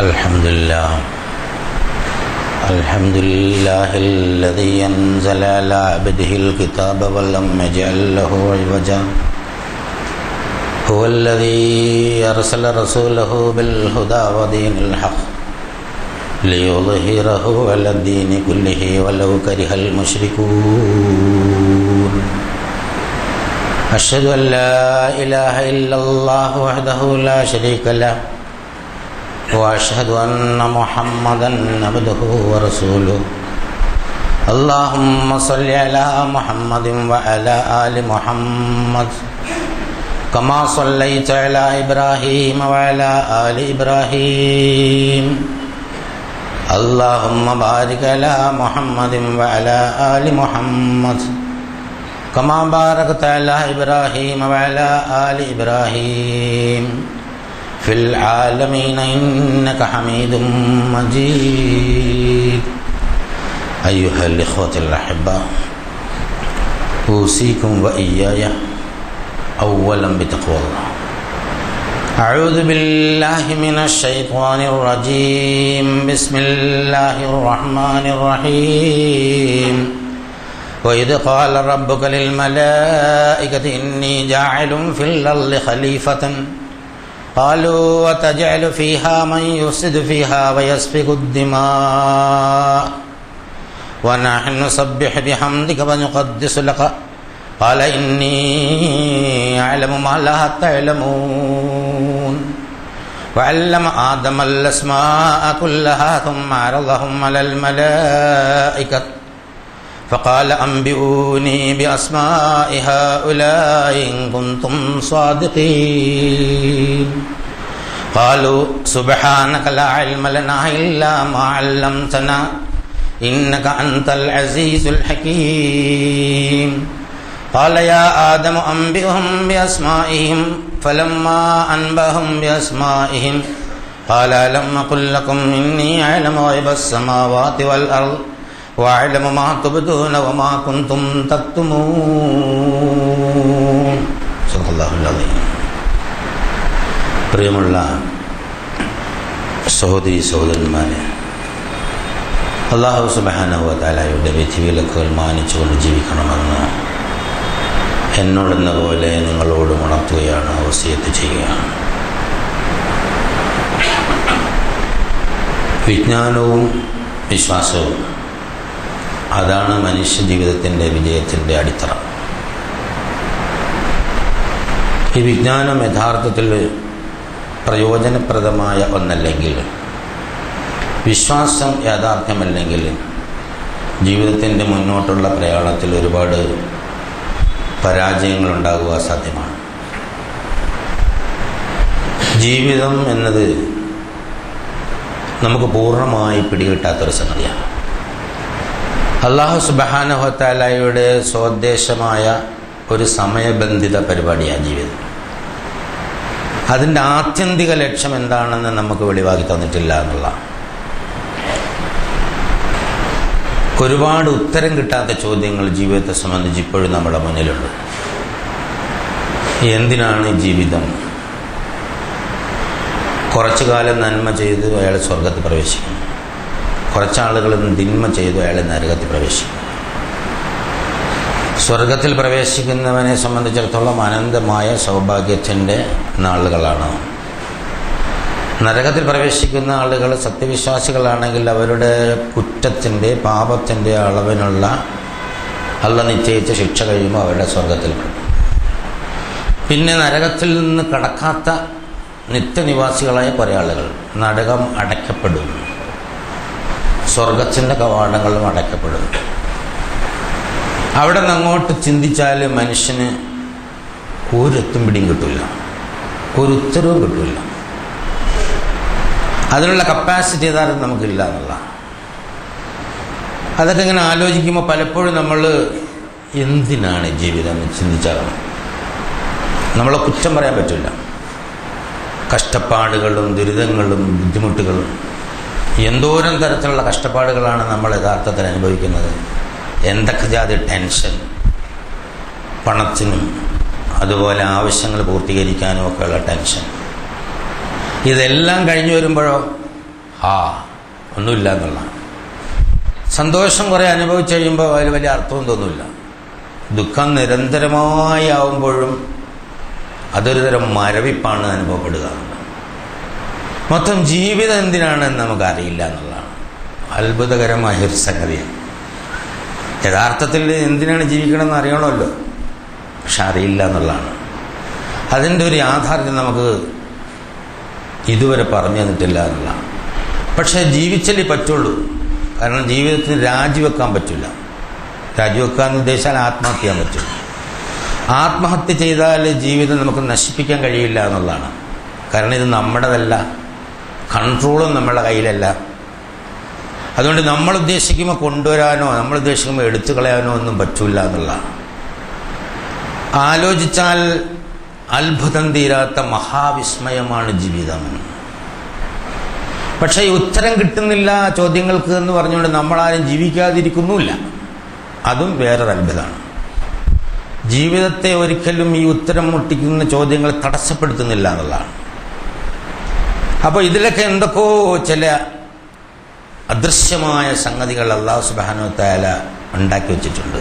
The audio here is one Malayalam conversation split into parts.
الحمد لله الذي أنزل على عبده الكتاب ولم يجعل له عوجا هو الذي أرسل رسوله بالهدى ودين الحق ليظهره على الدين كله ولو كره المشركون أشهد أن لا إله إلا الله وحده لا شريك له وأشهد أن محمدا عبده ورسوله اللهم صل على محمد وعلى آل محمد كما صليت على إبراهيم وعلى آل إبراهيم اللهم بارك على محمد وعلى آل محمد كما باركت على إبراهيم وعلى آل إبراهيم في العالمين إنك حميد مجيد أيها الإخوة الأحباء أوصيكم وإياي أولا بتقوى الله أعوذ بالله من الشيطان الرجيم بسم الله الرحمن الرحيم وإذ قال ربك للملائكة إني جاعل في الأرض خليفة قالوا وتجعل فيها من يفسد فيها ويسفك الدماء ونحن نسبح بحمدك ونقدس لك قال إني أعلم ما لا تعلمون وعلم آدم الأسماء كلها ثم عرضهم على الملائكة فقال أنبئوني بأسماء هؤلاء إن كنتم صادقين قالوا سبحانك لا علم لنا إلا ما علمتنا إنك أنت العزيز الحكيم قال يا آدم أنبئهم بأسمائهم فلما أنبأهم بأسمائهم قال ألم أقل لكم إني أعلم غيب السماوات والأرض وأعلم ما تبدون وما كنتم تكتمون صدق الله العظيم. പ്രിയമുള്ള സഹോദരി സഹോദരന്മാരെ, അല്ലാഹു സുബ്ഹാനഹു വ തആലയുടെ വിധിവിലക്കുകൾ മാനിച്ചുകൊണ്ട് ജീവിക്കണമെന്ന് എന്നോടെന്ന പോലെ നിങ്ങളോട് ഉണർത്തുകയാണ്, വസിയത്ത് ചെയ്യുകയാണ്. വിജ്ഞാനവും വിശ്വാസവും അതാണ് മനുഷ്യ ജീവിതത്തിൻ്റെ വിജയത്തിൻ്റെ അടിത്തറ. ഈ വിജ്ഞാനം യഥാർത്ഥത്തിൽ പ്രയോജനപ്രദമായ ഒന്നല്ലെങ്കിൽ, വിശ്വാസം യാഥാർത്ഥ്യമല്ലെങ്കിൽ ജീവിതത്തിൻ്റെ മുന്നോട്ടുള്ള പ്രയാണത്തിൽ ഒരുപാട് പരാജയങ്ങളുണ്ടാകുക സാധ്യമാണ്. ജീവിതം എന്നത് നമുക്ക് പൂർണ്ണമായി പിടികിട്ടാത്തൊരു സംഗതിയാണ്. അല്ലാഹു സുബ്ഹാനഹു വ തആലയുടെ സ്വോദ്ദേശമായ ഒരു സമയബന്ധിത പരിപാടിയാണ് ജീവിതം. അതിൻ്റെ ആത്യന്തിക ലക്ഷ്യം എന്താണെന്ന് നമുക്ക് വെളിവാക്കി തന്നിട്ടില്ല എന്നുള്ള ഒരുപാട് ഉത്തരം കിട്ടാത്ത ചോദ്യങ്ങൾ ജീവിതത്തെ സംബന്ധിച്ച് ഇപ്പോഴും നമ്മുടെ മുന്നിലുണ്ട്. എന്തിനാണ് ജീവിതം? കുറച്ചു കാലം നന്മ ചെയ്ത് അയാൾ സ്വർഗത്തിൽ പ്രവേശിക്കും, കുറച്ചാളുകൾ തിന്മ ചെയ്തു അയാൾ നരകത്തിൽ പ്രവേശിക്കും. സ്വർഗത്തിൽ പ്രവേശിക്കുന്നവനെ സംബന്ധിച്ചിടത്തോളം അനന്തമായ സൗഭാഗ്യത്തിൻ്റെ നാളുകളാണ്. നരകത്തിൽ പ്രവേശിക്കുന്ന ആളുകൾ സത്യവിശ്വാസികളാണെങ്കിൽ അവരുടെ കുറ്റത്തിൻ്റെ പാപത്തിൻ്റെ അളവിനുള്ള അല്ലാഹു നിശ്ചയിച്ച ശിക്ഷ കഴിയുമ്പോൾ അവരുടെ സ്വർഗത്തിൽ പെടും. പിന്നെ നരകത്തിൽ നിന്ന് കടക്കാത്ത നിത്യനിവാസികളായ കുറേ ആളുകൾ നരകം അടയ്ക്കപ്പെടും, സ്വർഗത്തിൻ്റെ കവാടങ്ങളും അടയ്ക്കപ്പെടും. അവിടെ നിന്ന് അങ്ങോട്ട് ചിന്തിച്ചാൽ മനുഷ്യന് ഒരെത്തും പിടിയും കിട്ടില്ല, ഒരു ഉത്തരവും കിട്ടില്ല. അതിനുള്ള കപ്പാസിറ്റി യഥാർത്ഥം നമുക്കില്ല എന്നുള്ള അതൊക്കെ ഇങ്ങനെ ആലോചിക്കുമ്പോൾ പലപ്പോഴും നമ്മൾ എന്തിനാണ് ജീവിതം എന്ന് ചിന്തിച്ചാകണം. നമ്മളെ കുറ്റം പറയാൻ പറ്റില്ല. കഷ്ടപ്പാടുകളും ദുരിതങ്ങളും ബുദ്ധിമുട്ടുകളും, എന്തോരം തരത്തിലുള്ള കഷ്ടപ്പാടുകളാണ് നമ്മൾ യഥാർത്ഥത്തിൽ അനുഭവിക്കുന്നത്. എന്തൊക്കെ ജാതി ടെൻഷൻ, പണത്തിനും അതുപോലെ ആവശ്യങ്ങൾ പൂർത്തീകരിക്കാനും ഒക്കെയുള്ള ടെൻഷൻ. ഇതെല്ലാം കഴിഞ്ഞു വരുമ്പോഴോ ഒന്നുമില്ല എന്നുള്ളതാണ്. സന്തോഷം കുറേ അനുഭവിച്ചു കഴിയുമ്പോൾ അതിൽ വലിയ അർത്ഥവും തോന്നില്ല. ദുഃഖം നിരന്തരമായി ആവുമ്പോഴും അതൊരു തരം മരവിപ്പാണ് അനുഭവപ്പെടുക. മൊത്തം ജീവിതം എന്തിനാണെന്ന് നമുക്കറിയില്ല എന്നുള്ളതാണ് അത്ഭുതകരമായൊരു സംഗതിയാണ്. യഥാർത്ഥത്തിൽ എന്തിനാണ് ജീവിക്കണമെന്ന് അറിയണമല്ലോ, പക്ഷെ അറിയില്ല എന്നുള്ളതാണ്. അതിൻ്റെ ഒരു യാഥാർത്ഥ്യം നമുക്ക് ഇതുവരെ പറഞ്ഞു തന്നിട്ടില്ല എന്നുള്ളതാണ്. പക്ഷേ ജീവിച്ചല്ലേ പറ്റുള്ളൂ. കാരണം ജീവിതത്തിന് രാജിവെക്കാൻ പറ്റില്ല. രാജിവെക്കാന്ന് ഉദ്ദേശിച്ചാൽ ആത്മഹത്യ ചെയ്യാൻ പറ്റില്ല. ആത്മഹത്യ ചെയ്താൽ ജീവിതം നമുക്ക് നശിപ്പിക്കാൻ കഴിയില്ല എന്നുള്ളതാണ്. കാരണം ഇത് നമ്മുടേതല്ല, കൺട്രോളും നമ്മളുടെ കയ്യിലല്ല. അതുകൊണ്ട് നമ്മൾ ഉദ്ദേശിക്കുമ്പോൾ കൊണ്ടുവരാനോ നമ്മൾ ഉദ്ദേശിക്കുമ്പോൾ എടുത്തു കളയാനോ ഒന്നും പറ്റില്ല എന്നുള്ളതാണ്. ആലോചിച്ചാൽ അത്ഭുതം തീരാത്ത മഹാവിസ്മയമാണ് ജീവിതം. പക്ഷേ ഈ ഉത്തരം കിട്ടുന്നില്ല ചോദ്യങ്ങൾക്ക് എന്ന് പറഞ്ഞുകൊണ്ട് നമ്മളാരും ജീവിക്കാതിരിക്കുന്നുമില്ല. അതും വേറൊരു അത്ഭുതമാണ്. ജീവിതത്തെ ഒരിക്കലും ഈ ഉത്തരം മുട്ടിക്കുന്ന ചോദ്യങ്ങൾ തടസ്സപ്പെടുത്തുന്നില്ല എന്നുള്ളതാണ്. അപ്പോൾ ഇതിലൊക്കെ എന്തൊക്കെയോ ചില അദൃശ്യമായ സംഗതികൾ അല്ലാഹു സുബ്ഹാനഹു വ തആല ഉണ്ടാക്കി വച്ചിട്ടുണ്ട്.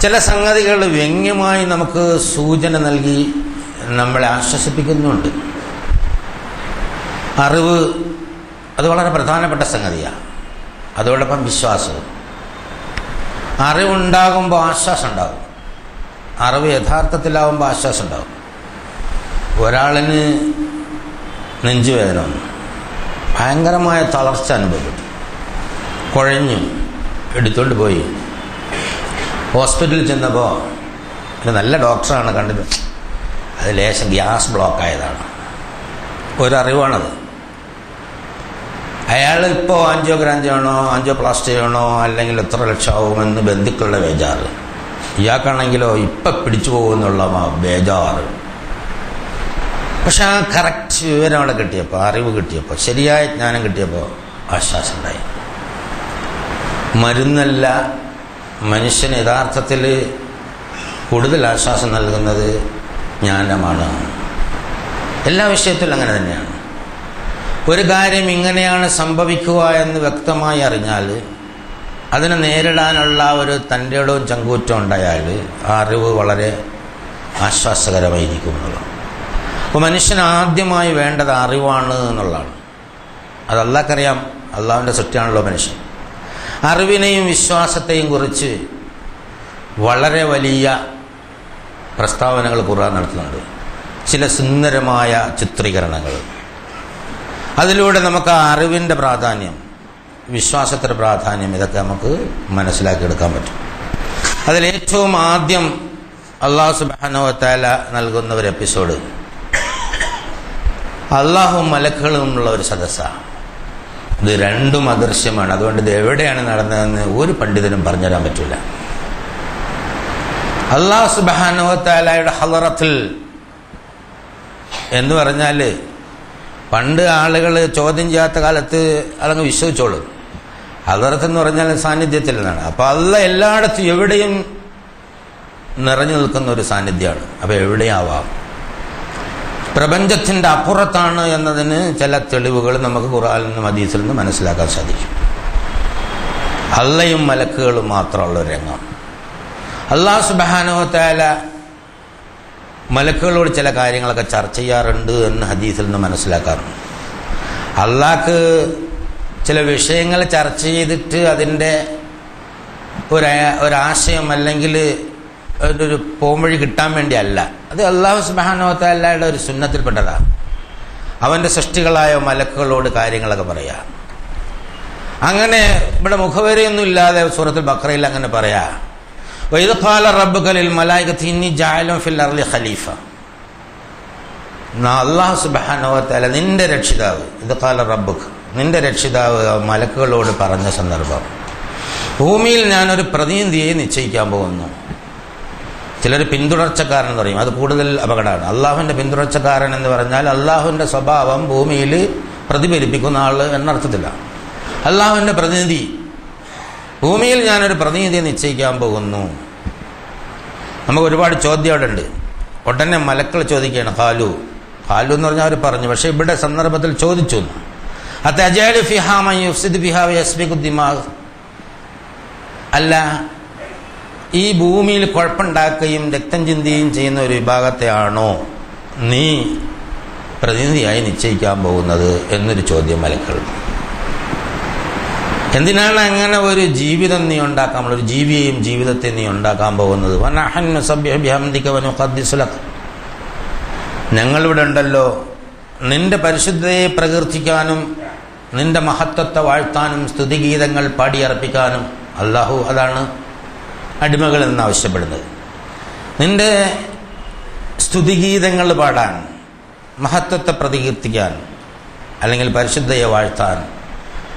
ചില സംഗതികൾ വ്യംഗ്യമായി നമുക്ക് സൂചന നൽകി നമ്മളെ ആശ്വസിപ്പിക്കുന്നുണ്ട്. അറിവ് അത് വളരെ പ്രധാനപ്പെട്ട സംഗതിയാണ്. അതോടൊപ്പം വിശ്വാസവും. അറിവുണ്ടാകുമ്പോൾ ആശ്വാസം ഉണ്ടാകും. അറിവ് യഥാർത്ഥത്തിലാവുമ്പോൾ ആശ്വാസം ഉണ്ടാകും. ഒരാളിന് നെഞ്ചുവേദന വന്നു, ഭയങ്കരമായ തളർച്ച അനുഭവപ്പെട്ടു, കുഴഞ്ഞു, എടുത്തുകൊണ്ട് പോയി ഹോസ്പിറ്റലിൽ ചെന്നപ്പോൾ ഒരു നല്ല ഡോക്ടറാണ് കണ്ടത്. അത് ലേശം ഗ്യാസ് ബ്ലോക്ക് ആയതാണ്. ഒരറിവാണത്. അയാൾ ഇപ്പോൾ ആൻജിയോഗ്രാം ചെയ്യണോ ആൻജിയോപ്ലാസ്റ്റി ചെയ്യണോ അല്ലെങ്കിൽ എത്ര ലക്ഷമാവുമെന്ന് ബന്ധുക്കളുടെ ബേജാറ്. ഇയാൾക്കാണെങ്കിലോ ഇപ്പം പിടിച്ചു പോകുമെന്നുള്ള ബേജാറ്. പക്ഷെ ആ കറക്റ്റ് വിവരം അവിടെ കിട്ടിയപ്പോൾ, അറിവ് കിട്ടിയപ്പോൾ, ശരിയായ ജ്ഞാനം കിട്ടിയപ്പോൾ ആശ്വാസം ഉണ്ടായി. മരുന്നല്ല മനുഷ്യന് യഥാർത്ഥത്തിൽ കൂടുതൽ ആശ്വാസം നൽകുന്നത് ജ്ഞാനമാണ്. എല്ലാ വിഷയത്തിലും അങ്ങനെ തന്നെയാണ്. ഒരു കാര്യം ഇങ്ങനെയാണ് സംഭവിക്കുക എന്ന് വ്യക്തമായി അറിഞ്ഞാൽ അതിനെ നേരിടാനുള്ള ഒരു തൻ്റെടവും ചങ്കൂറ്റവും ഉണ്ടായാൽ ആ അറിവ് വളരെ ആശ്വാസകരമായിരിക്കും എന്നുള്ളത്. അപ്പോൾ മനുഷ്യന് ആദ്യമായി വേണ്ടത് അറിവാണ് എന്നുള്ളതാണ്. അത് അല്ലാഹ്ക്കറിയാം, അള്ളാഹുവിൻ്റെ സൃഷ്ടിയാണല്ലോ മനുഷ്യൻ. അറിവിനെയും വിശ്വാസത്തെയും കുറിച്ച് വളരെ വലിയ പ്രസ്താവനകൾ ഖുർആൻ നടത്തുന്നുണ്ട്. ചില സുന്ദരമായ ചിത്രീകരണങ്ങൾ. അതിലൂടെ നമുക്ക് ആ അറിവിൻ്റെ പ്രാധാന്യം, വിശ്വാസത്തിൻ്റെ പ്രാധാന്യം, ഇതൊക്കെ നമുക്ക് മനസ്സിലാക്കിയെടുക്കാൻ പറ്റും. അതിലേറ്റവും ആദ്യം അല്ലാഹു സുബ്ഹാനഹു വ തആല നൽകുന്ന ഒരു എപ്പിസോഡ് അള്ളാഹും മലക്കുകളുമുള്ള ഒരു സദസ്സാണ്. ഇത് രണ്ടും അദൃശ്യമാണ്. അതുകൊണ്ട് ഇത് എവിടെയാണ് നടന്നതെന്ന് ഒരു പണ്ഡിതനും പറഞ്ഞുതരാൻ പറ്റില്ല. അല്ലാഹു സുബ്ഹാനഹു വ തആലയുടെ ഹളറത്തിൽ എന്ന് പറഞ്ഞാൽ പണ്ട് ആളുകൾ ചോദ്യം ചെയ്യാത്ത കാലത്ത് അതങ്ങ് വിശ്വസിച്ചോളും. ഹളറത്ത് എന്ന് പറഞ്ഞാൽ സാന്നിധ്യത്തിൽ നിന്നാണ്. അപ്പോൾ അല്ലാഹ് എല്ലായിടത്തും എവിടെയും നിറഞ്ഞു നിൽക്കുന്ന ഒരു സാന്നിധ്യമാണ്. അപ്പോൾ എവിടെയാവാം, പ്രപഞ്ചത്തിൻ്റെ അപ്പുറത്താണ് എന്നതിന് ചില തെളിവുകൾ നമുക്ക് ഖുർആനിൽ നിന്നും ഹദീസിൽ നിന്നും മനസ്സിലാക്കാൻ സാധിക്കും. അള്ളയും മലക്കുകളും മാത്രമുള്ള ഒരു രംഗം. അല്ലാഹു സുബ്ഹാനഹു വ തആല മലക്കുകളോട് ചില കാര്യങ്ങളൊക്കെ ചർച്ച ചെയ്യാറുണ്ട് എന്ന് ഹദീസിൽ നിന്ന് മനസ്സിലാക്കാറുണ്ട്. അള്ളാഹ്ക്ക് ചില വിഷയങ്ങൾ ചർച്ച ചെയ്തിട്ട് അതിൻ്റെ ഒരാശയം അല്ലെങ്കിൽ ഒരു പോംവഴി കിട്ടാൻ വേണ്ടിയല്ല. അത് അല്ലാഹു സുബ്ഹാനഹു വ തആലയുടെ ഒരു സുന്നത്തിൽപ്പെട്ടതാണ്. അവൻ്റെ സൃഷ്ടികളായ മലക്കുകളോട് കാര്യങ്ങളൊക്കെ പറയാ. അങ്ങനെ ഇവിടെ മുഖവരയൊന്നും ഇല്ലാതെ സൂറത്തുൽ ബഖറയിൽ അങ്ങനെ പറയാ, വഇദ് ഖാല റബ്ബുക ലിൽ മലായികതി ഇന്നി ജാഇലുൻ ഫിൽ അർളി ഖലീഫ. അല്ലാഹു സുബ്ഹാനഹു വ തആല നിന്റെ രക്ഷിതാവ്, ഇത് ഖാല റബ്ബുക, നിന്റെ രക്ഷിതാവ് മലക്കുകളോട് പറഞ്ഞ സന്ദർഭം, ഭൂമിയിൽ ഞാനൊരു പ്രതിനിധിയെ നിശ്ചയിക്കാൻ പോകുന്നു. ചിലർ പിന്തുടർച്ചക്കാരൻ എന്ന് പറയും, അത് കൂടുതൽ അപകടമാണ്. അള്ളാഹുവിൻ്റെ പിന്തുടർച്ചക്കാരൻ എന്ന് പറഞ്ഞാൽ അള്ളാഹുവിൻ്റെ സ്വഭാവം ഭൂമിയിൽ പ്രതിഫലിപ്പിക്കുന്ന ആൾ എന്നർത്ഥത്തില്ല. അള്ളാഹുവിൻ്റെ പ്രതിനിധി, ഭൂമിയിൽ ഞാനൊരു പ്രതിനിധിയെ നിശ്ചയിക്കാൻ പോകുന്നു. നമുക്ക് ഒരുപാട് ചോദ്യം അവിടെ ഉണ്ട്. ഉടനെ മലക്കൾ ചോദിക്കുകയാണ്, ഖാലു എന്ന് പറഞ്ഞാൽ അവർ പറഞ്ഞു. പക്ഷെ ഇവിടെ സന്ദർഭത്തിൽ ചോദിച്ചു, അതജഅലു ഫിഹാ മൻ യുഫ്സിദു ബിഹാ വയസ്ഫികു ദിമാഗ്, അല്ല ഈ ഭൂമിയിൽ കുഴപ്പമുണ്ടാക്കുകയും രക്തം ചിന്തുകയും ചെയ്യുന്ന ഒരു വിഭാഗത്തെയാണോ നീ പ്രതിനിധിയായി നിശ്ചയിക്കാൻ പോകുന്നത് എന്നൊരു ചോദ്യം മലക്കൾ. എന്തിനാണ് അങ്ങനെ ഒരു ജീവിതം നീ ഉണ്ടാക്കാൻ, ഒരു ജീവിയെയും ജീവിതത്തെ നീ ഉണ്ടാക്കാൻ പോകുന്നത്? വനഹന്നു നുസബ്ബിഹു ബിഹംദിക വനുഖദ്ദിസു ലക, ഞങ്ങളിവിടെ ഉണ്ടല്ലോ നിന്റെ പരിശുദ്ധതയെ പ്രകീർത്തിക്കാനും നിന്റെ മഹത്വത്തെ വാഴ്ത്താനും സ്തുതിഗീതങ്ങൾ പാടിയർപ്പിക്കാനും. അല്ലാഹു അതാണ് അടിമകൾ എന്ന് ആവശ്യപ്പെടുന്നത്. നിന്റെ സ്തുതിഗീതങ്ങൾ പാടാൻ, മഹത്വത്തെ പ്രകീർത്തിക്കാൻ, അല്ലെങ്കിൽ പരിശുദ്ധയെ വാഴ്ത്താൻ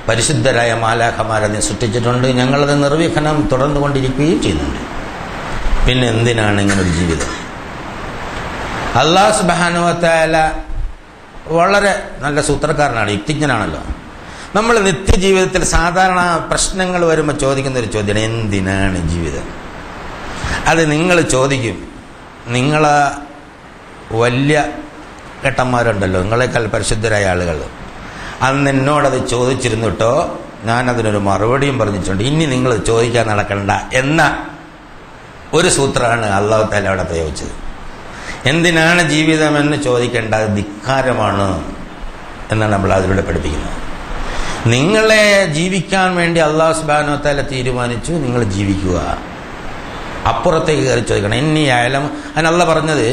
പരിശുദ്ധരായ മാലാഖമാരെ നീ സൃഷ്ടിച്ചിട്ടുണ്ട്. ഞങ്ങളത് നിർവിഘ്നം തുടർന്നുകൊണ്ടിരിക്കുകയും ചെയ്യുന്നുണ്ട്. പിന്നെ എന്തിനാണ് ഇങ്ങനൊരു ജീവിതം? അല്ലാഹു സുബ്ഹാനഹു വ തആല വളരെ നല്ല സൂത്രക്കാരനാണ്, യുക്തിജ്ഞനാണല്ലോ. നമ്മൾ നിത്യജീവിതത്തിൽ സാധാരണ പ്രശ്നങ്ങൾ വരുമ്പോൾ ചോദിക്കുന്ന ഒരു ചോദ്യമാണ് എന്തിനാണ് ജീവിതം. അത് നിങ്ങൾ ചോദിക്കും, നിങ്ങളെ വലിയ ഏട്ടന്മാരുണ്ടല്ലോ, നിങ്ങളെക്കാൾ പരിശുദ്ധരായ ആളുകൾ, അന്ന് എന്നോടത് ചോദിച്ചിരുന്നു കേട്ടോ, ഞാനതിനൊരു മറുപടിയും പറഞ്ഞിട്ടുണ്ട്. ഇനി നിങ്ങൾ ചോദിക്കാൻ നടക്കണ്ട എന്ന ഒരു സൂത്രമാണ് അല്ലാഹു തആല അവിടെ പ്രയോഗിച്ചത്. എന്തിനാണ് ജീവിതം എന്ന് ചോദിക്കേണ്ടത് ധിക്കാരമാണ് എന്നാണ് നമ്മൾ അതിലൂടെ പഠിപ്പിക്കുന്നത്. നിങ്ങളെ ജീവിക്കാൻ വേണ്ടി അല്ലാഹു സുബ്ഹാനഹു വ തആല തീരുമാനിച്ചു, നിങ്ങൾ ജീവിക്കുക. അപ്പുറത്തേക്ക് കയറി ചോദിക്കണം. ഇന്നി അഅലമു, അതിന് അല്ലാഹു പറഞ്ഞത്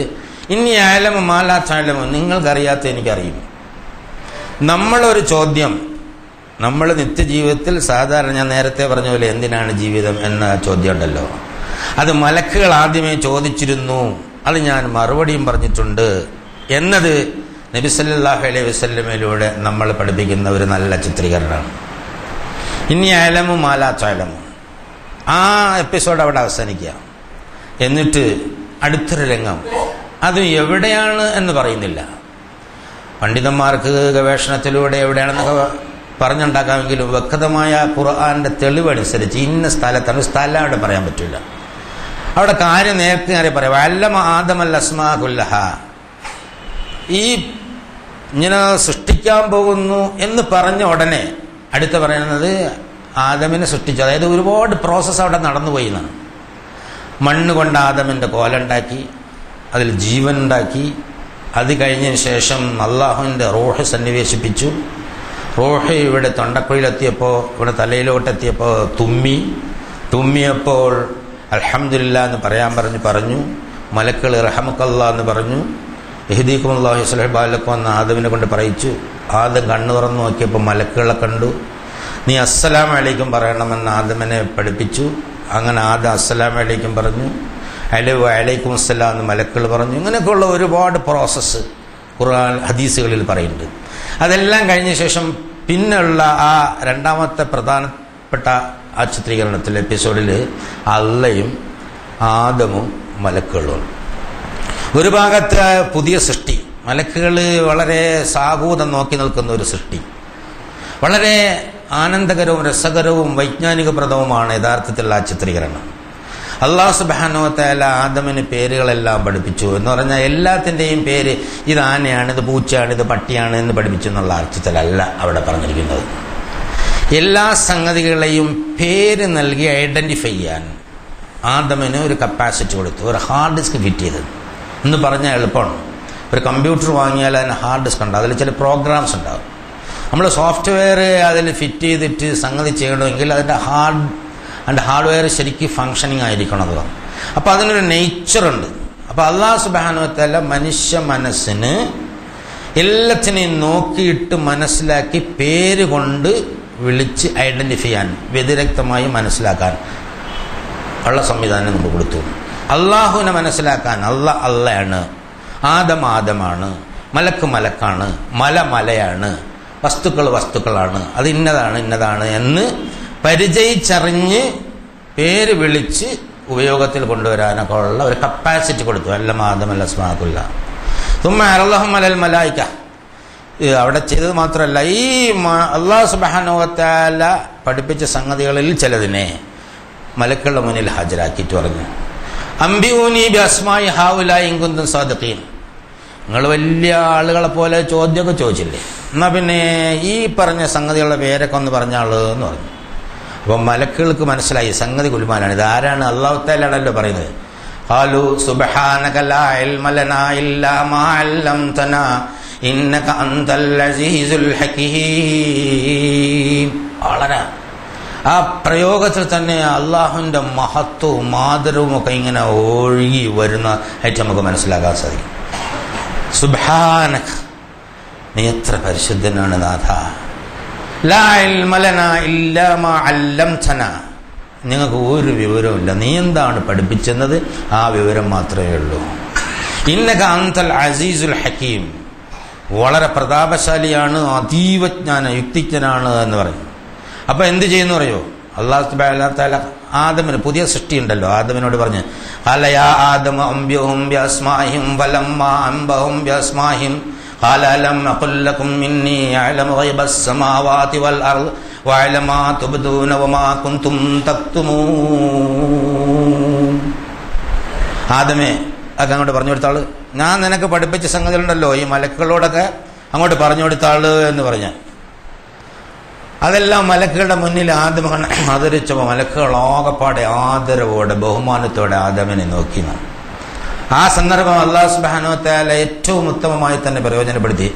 ഇന്നി അഅലമു മാ ലാ തഅലമൂൻ, നിങ്ങൾക്കറിയാത്ത എനിക്കറിയും. നമ്മളൊരു ചോദ്യം, നമ്മൾ നിത്യജീവിതത്തിൽ സാധാരണ ഞാൻ നേരത്തെ പറഞ്ഞ പോലെ എന്തിനാണ് ജീവിതം എന്ന ചോദ്യം ഉണ്ടല്ലോ, അത് മലക്കുകൾ ആദ്യമേ ചോദിച്ചിരുന്നു, അത് ഞാൻ മറുപടിയും പറഞ്ഞിട്ടുണ്ട് എന്നത് നബി സല്ലല്ലാഹു അലൈഹി വസല്ലമയിലൂടെ നമ്മൾ പഠിപ്പിക്കുന്ന ഒരു നല്ല ചിത്രീകരണമാണ്. ഇന്നി അഅലമു മാ ലാ തഅലമൂൻ, ആ എപ്പിസോഡ് അവിടെ അവസാനിക്കുക. എന്നിട്ട് അടുത്തൊരു രംഗം, അത് എവിടെയാണ് എന്ന് പറയുന്നില്ല. പണ്ഡിതന്മാർക്ക് ഗവേഷണത്തിലൂടെ എവിടെയാണെന്നൊക്കെ പറഞ്ഞുണ്ടാക്കാമെങ്കിലും വ്യക്തമായ ഖുർആന്റെ തെളിവനുസരിച്ച് ഇന്ന സ്ഥലത്താണ്, സ്ഥലം അവിടെ പറയാൻ പറ്റില്ല. അവിടെ കാര്യം നേരത്തെ നേരെ പറയാം. അല്ലമ ആദമൽ അസ്മാ കുല്ലഹ, ഈ ഇങ്ങനെ സൃഷ്ടിക്കാൻ പോകുന്നു എന്ന് പറഞ്ഞ ഉടനെ അടുത്ത് പറയുന്നത് ആദമിനെ സൃഷ്ടിച്ചു. അതായത് ഒരുപാട് പ്രോസസ്സ് അവിടെ നടന്നുപോയി എന്നാണ്. മണ്ണ് കൊണ്ട് ആദമിൻ്റെ കോലുണ്ടാക്കി, അതിൽ ജീവൻ ഉണ്ടാക്കി. അത് കഴിഞ്ഞതിന് ശേഷം അള്ളാഹുവിൻ്റെ റൂഹ് സന്നിവേശിപ്പിച്ചു. റൂഹ് ഇവിടെ തൊണ്ടക്കുഴിയിലെത്തിയപ്പോൾ, ഇവിടെ തലയിലോട്ടെത്തിയപ്പോൾ തുമ്മിയപ്പോൾ അൽഹംദുലില്ലാ എന്ന് പറയാൻ പറഞ്ഞു. മലക്കൾ റഹമക്കല്ലാ എന്ന് പറഞ്ഞു. യഹ്ദീകുമുല്ലാഹു യുസ്ലിഹു ബാലക്കും എന്ന് ആദമിനെ കൊണ്ട് പറയിച്ചു. ആദം കണ്ണു തുറന്നു നോക്കിയപ്പോൾ മലക്കുകളെ കണ്ടു. നീ അസ്സലാമു അലൈക്കും പറയണമെന്ന് ആദമിനെ പഠിപ്പിച്ചു. അങ്ങനെ ആദം അസ്സലാമു അലൈക്കും പറഞ്ഞു. വഅലൈക്കും അസ്സലാം എന്ന് മലക്കുകൾ പറഞ്ഞു. ഇങ്ങനെയൊക്കെയുള്ള ഒരുപാട് പ്രോസസ്സ് ഖുർആൻ ഹദീസുകളിൽ പറയുന്നുണ്ട്. അതെല്ലാം കഴിഞ്ഞ ശേഷം പിന്നെയുള്ള ആ രണ്ടാമത്തെ പ്രധാനപ്പെട്ട ആ ചിത്രീകരണത്തിൽ എപ്പിസോഡിൽ അള്ളയും ആദമും മലക്കുകളും. ഒരു ഭാഗത്ത് പുതിയ സൃഷ്ടി, മലക്കുകൾ വളരെ സാഹൂതം നോക്കി നിൽക്കുന്ന ഒരു സൃഷ്ടി, വളരെ ആനന്ദകരവും രസകരവും വൈജ്ഞാനികപ്രദവുമാണ് യഥാർത്ഥത്തിലുള്ള ആ ചിത്രീകരണം. അല്ലാഹു സുബ്ഹാനഹു വ തആല ആദമിന് പേരുകളെല്ലാം പഠിപ്പിച്ചു. എന്ന് പറഞ്ഞാൽ എല്ലാത്തിൻ്റെയും പേര് ഇത് ആനയാണ്, ഇത് പൂച്ചയാണ്, ഇത് പട്ടിയാണ് എന്ന് പഠിപ്പിച്ചു എന്നുള്ള അർത്ഥത്തിലല്ല അവിടെ പറഞ്ഞിരിക്കുന്നത്. എല്ലാ സംഗതികളെയും പേര് നൽകി ഐഡൻറ്റിഫൈ ചെയ്യാൻ ആദമിന് ഒരു കപ്പാസിറ്റി കൊടുത്തു. ഒരു ഹാർഡ് ഡിസ്ക് ഫിറ്റ് ചെയ്തത് എന്ന് പറഞ്ഞാൽ എളുപ്പമാണ്. ഒരു കമ്പ്യൂട്ടർ വാങ്ങിയാൽ അതിന് ഹാർഡ് ഡിസ്ക് ഉണ്ടാവും, അതിൽ ചില പ്രോഗ്രാംസ് ഉണ്ടാവും. നമ്മൾ സോഫ്റ്റ്വെയർ അതിൽ ഫിറ്റ് ചെയ്തിട്ട് സംഗതി ചെയ്യണമെങ്കിൽ അതിൻ്റെ ഹാർഡ്വെയർ ശരിക്കും ഫങ്ഷനിങ് ആയിരിക്കണം എന്ന് പറഞ്ഞു. അപ്പോൾ അതിനൊരു നേച്ചറുണ്ട്. അപ്പോൾ അല്ലാഹു സുബ്ഹാനഹു വ തആല മനുഷ്യ മനസ്സിന് എല്ലാത്തിനെയും നോക്കിയിട്ട് മനസ്സിലാക്കി പേര് കൊണ്ട് വിളിച്ച് ഐഡൻറ്റിഫൈ ചെയ്യാൻ, വ്യതിരക്തമായി മനസ്സിലാക്കാൻ ഉള്ള സംവിധാനം നമുക്ക് കൊടുത്തു. അള്ളാഹുവിനെ മനസ്സിലാക്കാൻ അള്ളയാണ്, ആദം ആദമാണ്, മലക്ക് മലക്കാണ്, മലയാണ്, വസ്തുക്കളാണ്, അത് ഇന്നതാണ് എന്ന് പരിചയിച്ചറിഞ്ഞ് പേര് വിളിച്ച് ഉപയോഗത്തിൽ കൊണ്ടുവരാനൊക്കെ ഉള്ള ഒരു കപ്പാസിറ്റി കൊടുത്തു. അല്ലം ആദം അൽ അസ്മാഉല്ല തുമ്മ അറളഹും അലൽ മലായിക. അവിടെ ചെയ്തത് മാത്രമല്ല, ഈ അല്ലാഹു സുബ്ഹാനഹു വ തആല പഠിപ്പിച്ച സംഗതികളിൽ ചിലതിനെ മലക്കുകളുടെ മുന്നിൽ ഹാജരാക്കിയിട്ട് പറഞ്ഞു, അംബിഊനി ബി അസ്മായി ഹൗലാഇ ഇൻ കുന്തും സാദിഖീൻ, നിങ്ങൾ വലിയ ആളുകളെ പോലെ ചോദ്യമൊക്കെ ചോദിച്ചില്ലേ, എന്നാൽ പിന്നെ ഈ പറഞ്ഞ സംഗതികളുടെ പേരൊക്കെ ഒന്ന് പറഞ്ഞാള് എന്ന് പറഞ്ഞു. അപ്പം മലക്കുകൾക്ക് മനസ്സിലായി സംഗതി ഗുൽമാനാണ്. ഇതാരാണ്? അല്ലാഹു തആലയാണല്ലോ പറയുന്നത്. ഖാലു സുബ്ഹാനക ലാ ഇൽമ ലനാ ഇല്ലാ മാ അല്ലംതനാ ഇന്നക അൻതൽ അസീസുൽ ഹകീം. വളരെ ആ പ്രയോഗത്തിൽ തന്നെ അള്ളാഹുവിൻ്റെ മഹത്വവും ആദരവും ഒക്കെ ഇങ്ങനെ ഒഴുകി വരുന്ന ആയിട്ട് നമുക്ക് മനസ്സിലാക്കാൻ സാധിക്കും. സുബ്ഹാനക, നീ എത്ര പരിശുദ്ധനാണ് നാഥ. ലാ ഇൽമ ലനാ ഇല്ലാ മാ അല്ലംതനാ, നിങ്ങൾക്ക് ഒരു വിവരവുമില്ല, നീ എന്താണ് പഠിപ്പിച്ചെന്നത് ആ വിവരം മാത്രമേ ഉള്ളൂ. ഇന്നക അൻതൽ അസീസുൽ ഹകീം, വളരെ പ്രതാപശാലിയാണ്, അതീവജ്ഞാന യുക്തിജ്ഞനാണ് എന്ന് പറയും. അപ്പൊ എന്ത് ചെയ്യുന്നു പറയോ? അല്ലാഹു സുബ്ഹാനഹു തആല ആദമിന് പുതിയ സൃഷ്ടി ഉണ്ടല്ലോ, ആദമിനോട് പറഞ്ഞു ഖാല യാ ആദമ അംബിഹും ബിഅസ്മാഇഹിം ഫലമ്മാ അംബഹും ബിഅസ്മാഇഹിം ഖാല ലം അഖുൽ ലക്കും ഇന്നി അഅലമു ഗൈബസ് സമാവാതി വൽ അർദ് വഅലമു മാ തുബ്ദൂന വമാ കുൻതും തക്തുമൂൻ. ആദമേ, ഒക്കെ അങ്ങോട്ട് പറഞ്ഞു കൊടുത്താള്, ഞാൻ നിനക്ക് പഠിപ്പിച്ച സംഗതികളുണ്ടല്ലോ ഈ മലക്കുകളോടൊക്കെ അങ്ങോട്ട് പറഞ്ഞു കൊടുത്താള് എന്ന് പറഞ്ഞ അതെല്ലാം മലക്കുകളുടെ മുന്നിൽ ആദം ആദരിച്ചപ്പോൾ മലക്കുകൾ ആകപ്പാടെ ആദരവോടെ ബഹുമാനത്തോടെ ആദമിനെ നോക്കി. ആ സന്ദർഭം അല്ലാഹു സുബ്ഹാനഹു വതആല ഏറ്റവും ഉത്തമമായി തന്നെ പ്രയോജനപ്പെടുത്തി.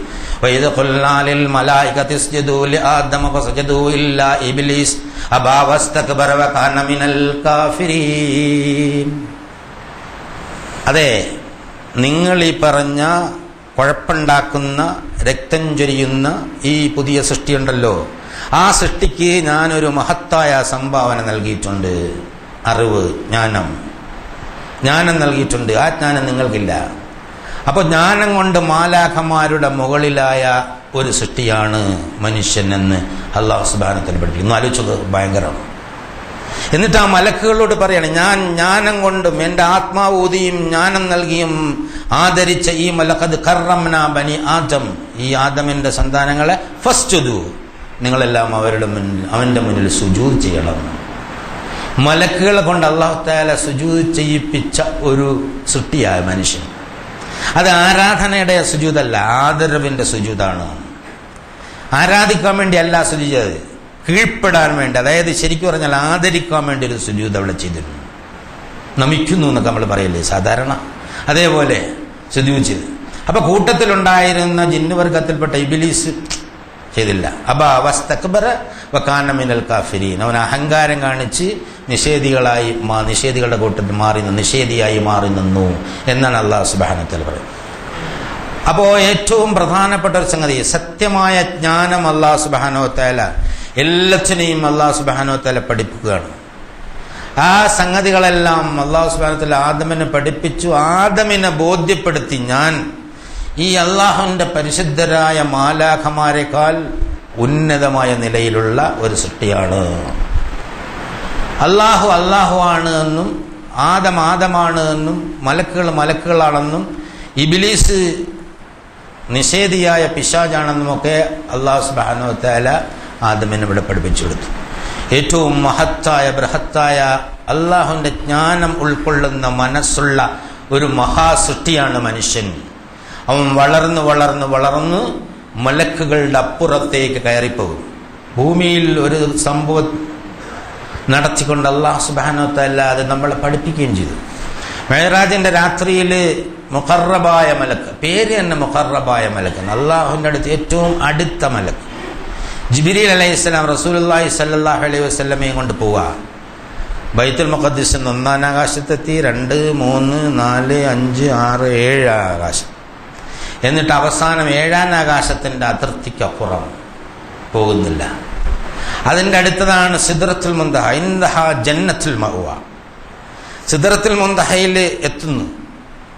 വഇദ ഖുൽനാ ലിൽ മലായികതി ഇസ്ജുദൂ ലി ആദമ ഫസജദൂ ഇല്ലാ ഇബ്ലീസ് അബാ വസ്തക്ബറ വകാന മിനൽ കാഫിരീൻ. അതെ, നിങ്ങൾ ഈ പറഞ്ഞ കുഴപ്പമുണ്ടാക്കുന്ന രക്തം ചൊരിയുന്ന ഈ പുതിയ സൃഷ്ടിയുണ്ടല്ലോ, ആ സൃഷ്ടിക്ക് ഞാനൊരു മഹത്തായ സംഭാവന നൽകിയിട്ടുണ്ട്. അറിവ്, ജ്ഞാനം നൽകിയിട്ടുണ്ട്. ആ ജ്ഞാനം നിങ്ങൾക്കില്ല. അപ്പോൾ ജ്ഞാനം കൊണ്ട് മാലാഖമാരുടെ മുകളിലായ ഒരു സൃഷ്ടിയാണ് മനുഷ്യൻ എന്ന് അല്ലാഹു സുബ്ഹാനഹു വ തആല പഠിപ്പിക്കുന്നു. ആലോചിച്ചത് ഭയങ്കരമാണ്. എന്നിട്ട് ആ മലക്കുകളോട് പറയാണ്, ഞാൻ ജ്ഞാനം കൊണ്ടും എൻ്റെ ആത്മാവ് ഊതിയും ജ്ഞാനം നൽകിയും ആദരിച്ച ഈ ലഖദ് കറംനാ ബനി ആദം, ഈ ആദമിൻ്റെ സന്താനങ്ങളെ ഫസ്ജുദു, നിങ്ങളെല്ലാം അവൻ്റെ മുന്നിൽ സുജൂദ് ചെയ്യണം. മലക്കുകളെ കൊണ്ട് അല്ലാഹു തആല സുജൂദ് ചെയ്യിപ്പിച്ച ഒരു സൃഷ്ടിയായ മനുഷ്യൻ. അത് ആരാധനയുടെ സുജൂദല്ല, ആദരവിൻ്റെ സുജൂദാണ്. ആരാധിക്കാൻ വേണ്ടി അല്ല സുജൂദ് ചെയ്തത്, കീഴ്പ്പെടാൻ വേണ്ടി, അതായത് ശരിക്കും പറഞ്ഞാൽ ആദരിക്കാൻ വേണ്ടി ഒരു സുജൂദ് അവിടെ ചെയ്തിരുന്നു. നമിക്കുന്നു എന്നൊക്കെ നമ്മൾ പറയല്ലേ സാധാരണ, അതേപോലെ സുജൂദ് ചെയ്തു. അപ്പൊ കൂട്ടത്തിലുണ്ടായിരുന്ന ജിന്നുവർഗത്തിൽപ്പെട്ട ഇബ്ലീസ് ചെയ്തില്ല. അബാ വസ്തക്ബറ വകാന മിനൽ കാഫിരീൻ, അവൻ അഹങ്കാരം കാണിച്ച് നിഷേധികളുടെ കൂട്ടത്തിൽ നിഷേധിയായി മാറി നിന്നു എന്നാണ് അല്ലാഹു സുബ്ഹാനഹു വ തആല പറയുന്നത്. അപ്പോൾ ഏറ്റവും പ്രധാനപ്പെട്ട ഒരു സംഗതി, സത്യമായ ജ്ഞാനം അല്ലാഹു സുബ്ഹാനഹു വ തആല എല്ലാത്തിനെയും അല്ലാഹു സുബ്ഹാനഹു വ തആല പഠിപ്പിക്കുകയാണ്. ആ സംഗതികളെല്ലാം അല്ലാഹു സുബ്ഹാനഹു വ തആല ആദമിനെ പഠിപ്പിച്ചു. ആദമിനെ ബോധ്യപ്പെടുത്തി, ഞാൻ ഈ അള്ളാഹുവിൻ്റെ പരിശുദ്ധരായ മാലാഖമാരെക്കാൾ ഉന്നതമായ നിലയിലുള്ള ഒരു സൃഷ്ടിയാണ്. അള്ളാഹു ആണ് എന്നും ആദമാണ് എന്നും മലക്കുകളാണെന്നും ഇബ്ലീസ് നിഷേധിയായ പിശാചാണെന്നുമൊക്കെ അല്ലാഹു സുബ്ഹാനഹു വ തആല ആദമിനെ ഇവിടെ പഠിപ്പിച്ചു കൊടുത്തു. ഏറ്റവും മഹത്തായ ബൃഹത്തായ അള്ളാഹുവിൻ്റെ ജ്ഞാനം ഉൾക്കൊള്ളുന്ന മനസ്സുള്ള ഒരു മഹാസൃഷ്ടിയാണ് മനുഷ്യൻ. അവൻ വളർന്ന് മലക്കുകളുടെ അപ്പുറത്തേക്ക് കയറിപ്പോകും. ഭൂമിയിൽ ഒരു സംഭവം നടത്തിക്കൊണ്ട് അല്ലാഹു സുബ്ഹാനഹു വ തആല അത് നമ്മളെ പഠിപ്പിക്കുകയും ചെയ്തു. മെഹ്റാജിന്റെ രാത്രിയിൽ മുഖറബായ മലക്ക്, പേര് തന്നെ മുഖറബായ മലക്ക്, അള്ളാഹുവിൻ്റെ അടുത്ത് ഏറ്റവും അടുത്ത മലക്ക് ജിബ്രീൽ അലൈഹിസ്സലാം റസൂലുള്ളാഹി സ്വല്ലല്ലാഹു അലൈഹി വസല്ലമയും കൊണ്ട് പോവുക. ബൈത്തുൽ മുഖദ്ദിസിന് 1-ാം ആകാശത്തെത്തി, 2, 3, 4, 5, 6, 7 ആകാശം. എന്നിട്ട് അവസാനം 7-ാം ആകാശത്തിൻ്റെ അതിർത്തിക്കപ്പുറം പോകുന്നില്ല. അതിൻ്റെ അടുത്തതാണ് സിദ്റത്തുൽ മുൻതഹ, ഇൻദഹ ജന്നത്തുൽ മഅ്വ. സിദ്റത്തുൽ മുൻതഹയിൽ എത്തുന്നു.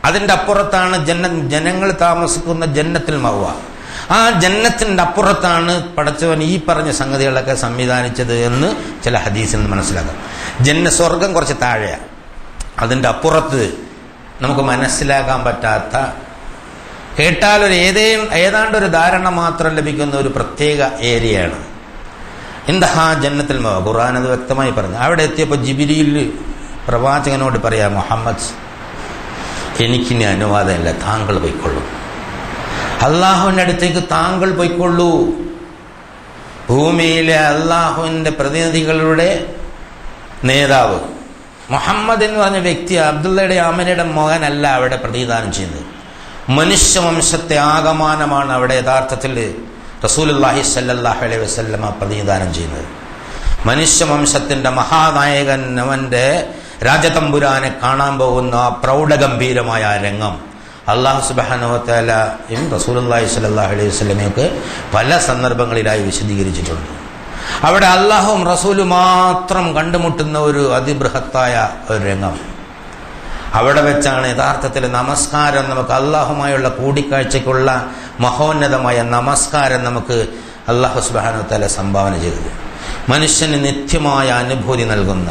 അതിൻ്റെ അപ്പുറത്താണ് ജനങ്ങൾ താമസിക്കുന്ന ജന്നത്തുൽ മഅ്വ. ആ ജന്നത്തിൻ്റെ അപ്പുറത്താണ് പടച്ചവൻ ഈ പറഞ്ഞ സംഗതികളൊക്കെ സംവിധാനിച്ചത് എന്ന് ചില ഹദീസിൽ നിന്ന് മനസ്സിലാക്കാം. സ്വർഗം കുറച്ച് താഴെയാണ്. അതിൻ്റെ അപ്പുറത്ത് നമുക്ക് മനസ്സിലാക്കാൻ പറ്റാത്ത, കേട്ടാൽ ഏതാണ്ടൊരു ധാരണ മാത്രം ലഭിക്കുന്ന ഒരു പ്രത്യേക ഏരിയയാണ് ഇൻദഹാ ജന്നത്തുൽ മഅ്വ. ഖുർആൻ അത് വ്യക്തമായി പറഞ്ഞു. അവിടെ എത്തിയപ്പോൾ ജിബ്രീൽ പ്രവാചകനോട് പറയാം, മുഹമ്മദ്, എനിക്കിനി അനുവാദമില്ല, താങ്കൾ പോയിക്കൊള്ളും. അള്ളാഹുവിൻ്റെ അടുത്തേക്ക് താങ്കൾ പോയിക്കൊള്ളൂ. ഭൂമിയിലെ അള്ളാഹുവിൻ്റെ പ്രതിനിധികളുടെ നേതാവ് മുഹമ്മദ് എന്ന് പറഞ്ഞ വ്യക്തി അബ്ദുള്ളയുടെ അമനയുടെ മകനല്ല അവിടെ പ്രതിദാനം ചെയ്യുന്നത്. മനുഷ്യവംശത്തെ ആകമാനമാണ് അവിടെ യഥാർത്ഥത്തിൽ റസൂലുള്ളാഹി സ്വല്ലല്ലാഹു അലൈഹി വസല്ലമ പ്രതിദാനം ചെയ്യുന്നത്. മനുഷ്യവംശത്തിൻ്റെ മഹാനായകൻ അവൻ്റെ രാജതമ്പുരാനെ കാണാൻ പോകുന്ന പ്രൗഢഗംഭീരമായ രംഗം അള്ളാഹു സുബ്ഹാനഹു വ തആലയും റസൂലുള്ളാഹി സ്വല്ലല്ലാഹു അലൈഹി വസല്ലമയൊക്കെ പല സന്ദർഭങ്ങളിലായി വിശദീകരിച്ചിട്ടുണ്ട്. അവിടെ അള്ളാഹുവും റസൂലും മാത്രം കണ്ടുമുട്ടുന്ന ഒരു അതിബൃഹത്തായ ഒരു രംഗം. അവിടെ വെച്ചാണ് യഥാർത്ഥത്തിൽ നമസ്കാരം, നമുക്ക് അള്ളാഹുമായുള്ള കൂടിക്കാഴ്ചയ്ക്കുള്ള മഹോന്നതമായ നമസ്കാരം നമുക്ക് അള്ളാഹു സുബ്ഹാനഹു വ തആല സംഭാവന ചെയ്തത്. മനുഷ്യന് നിത്യമായ അനുഭൂതി നൽകുന്ന,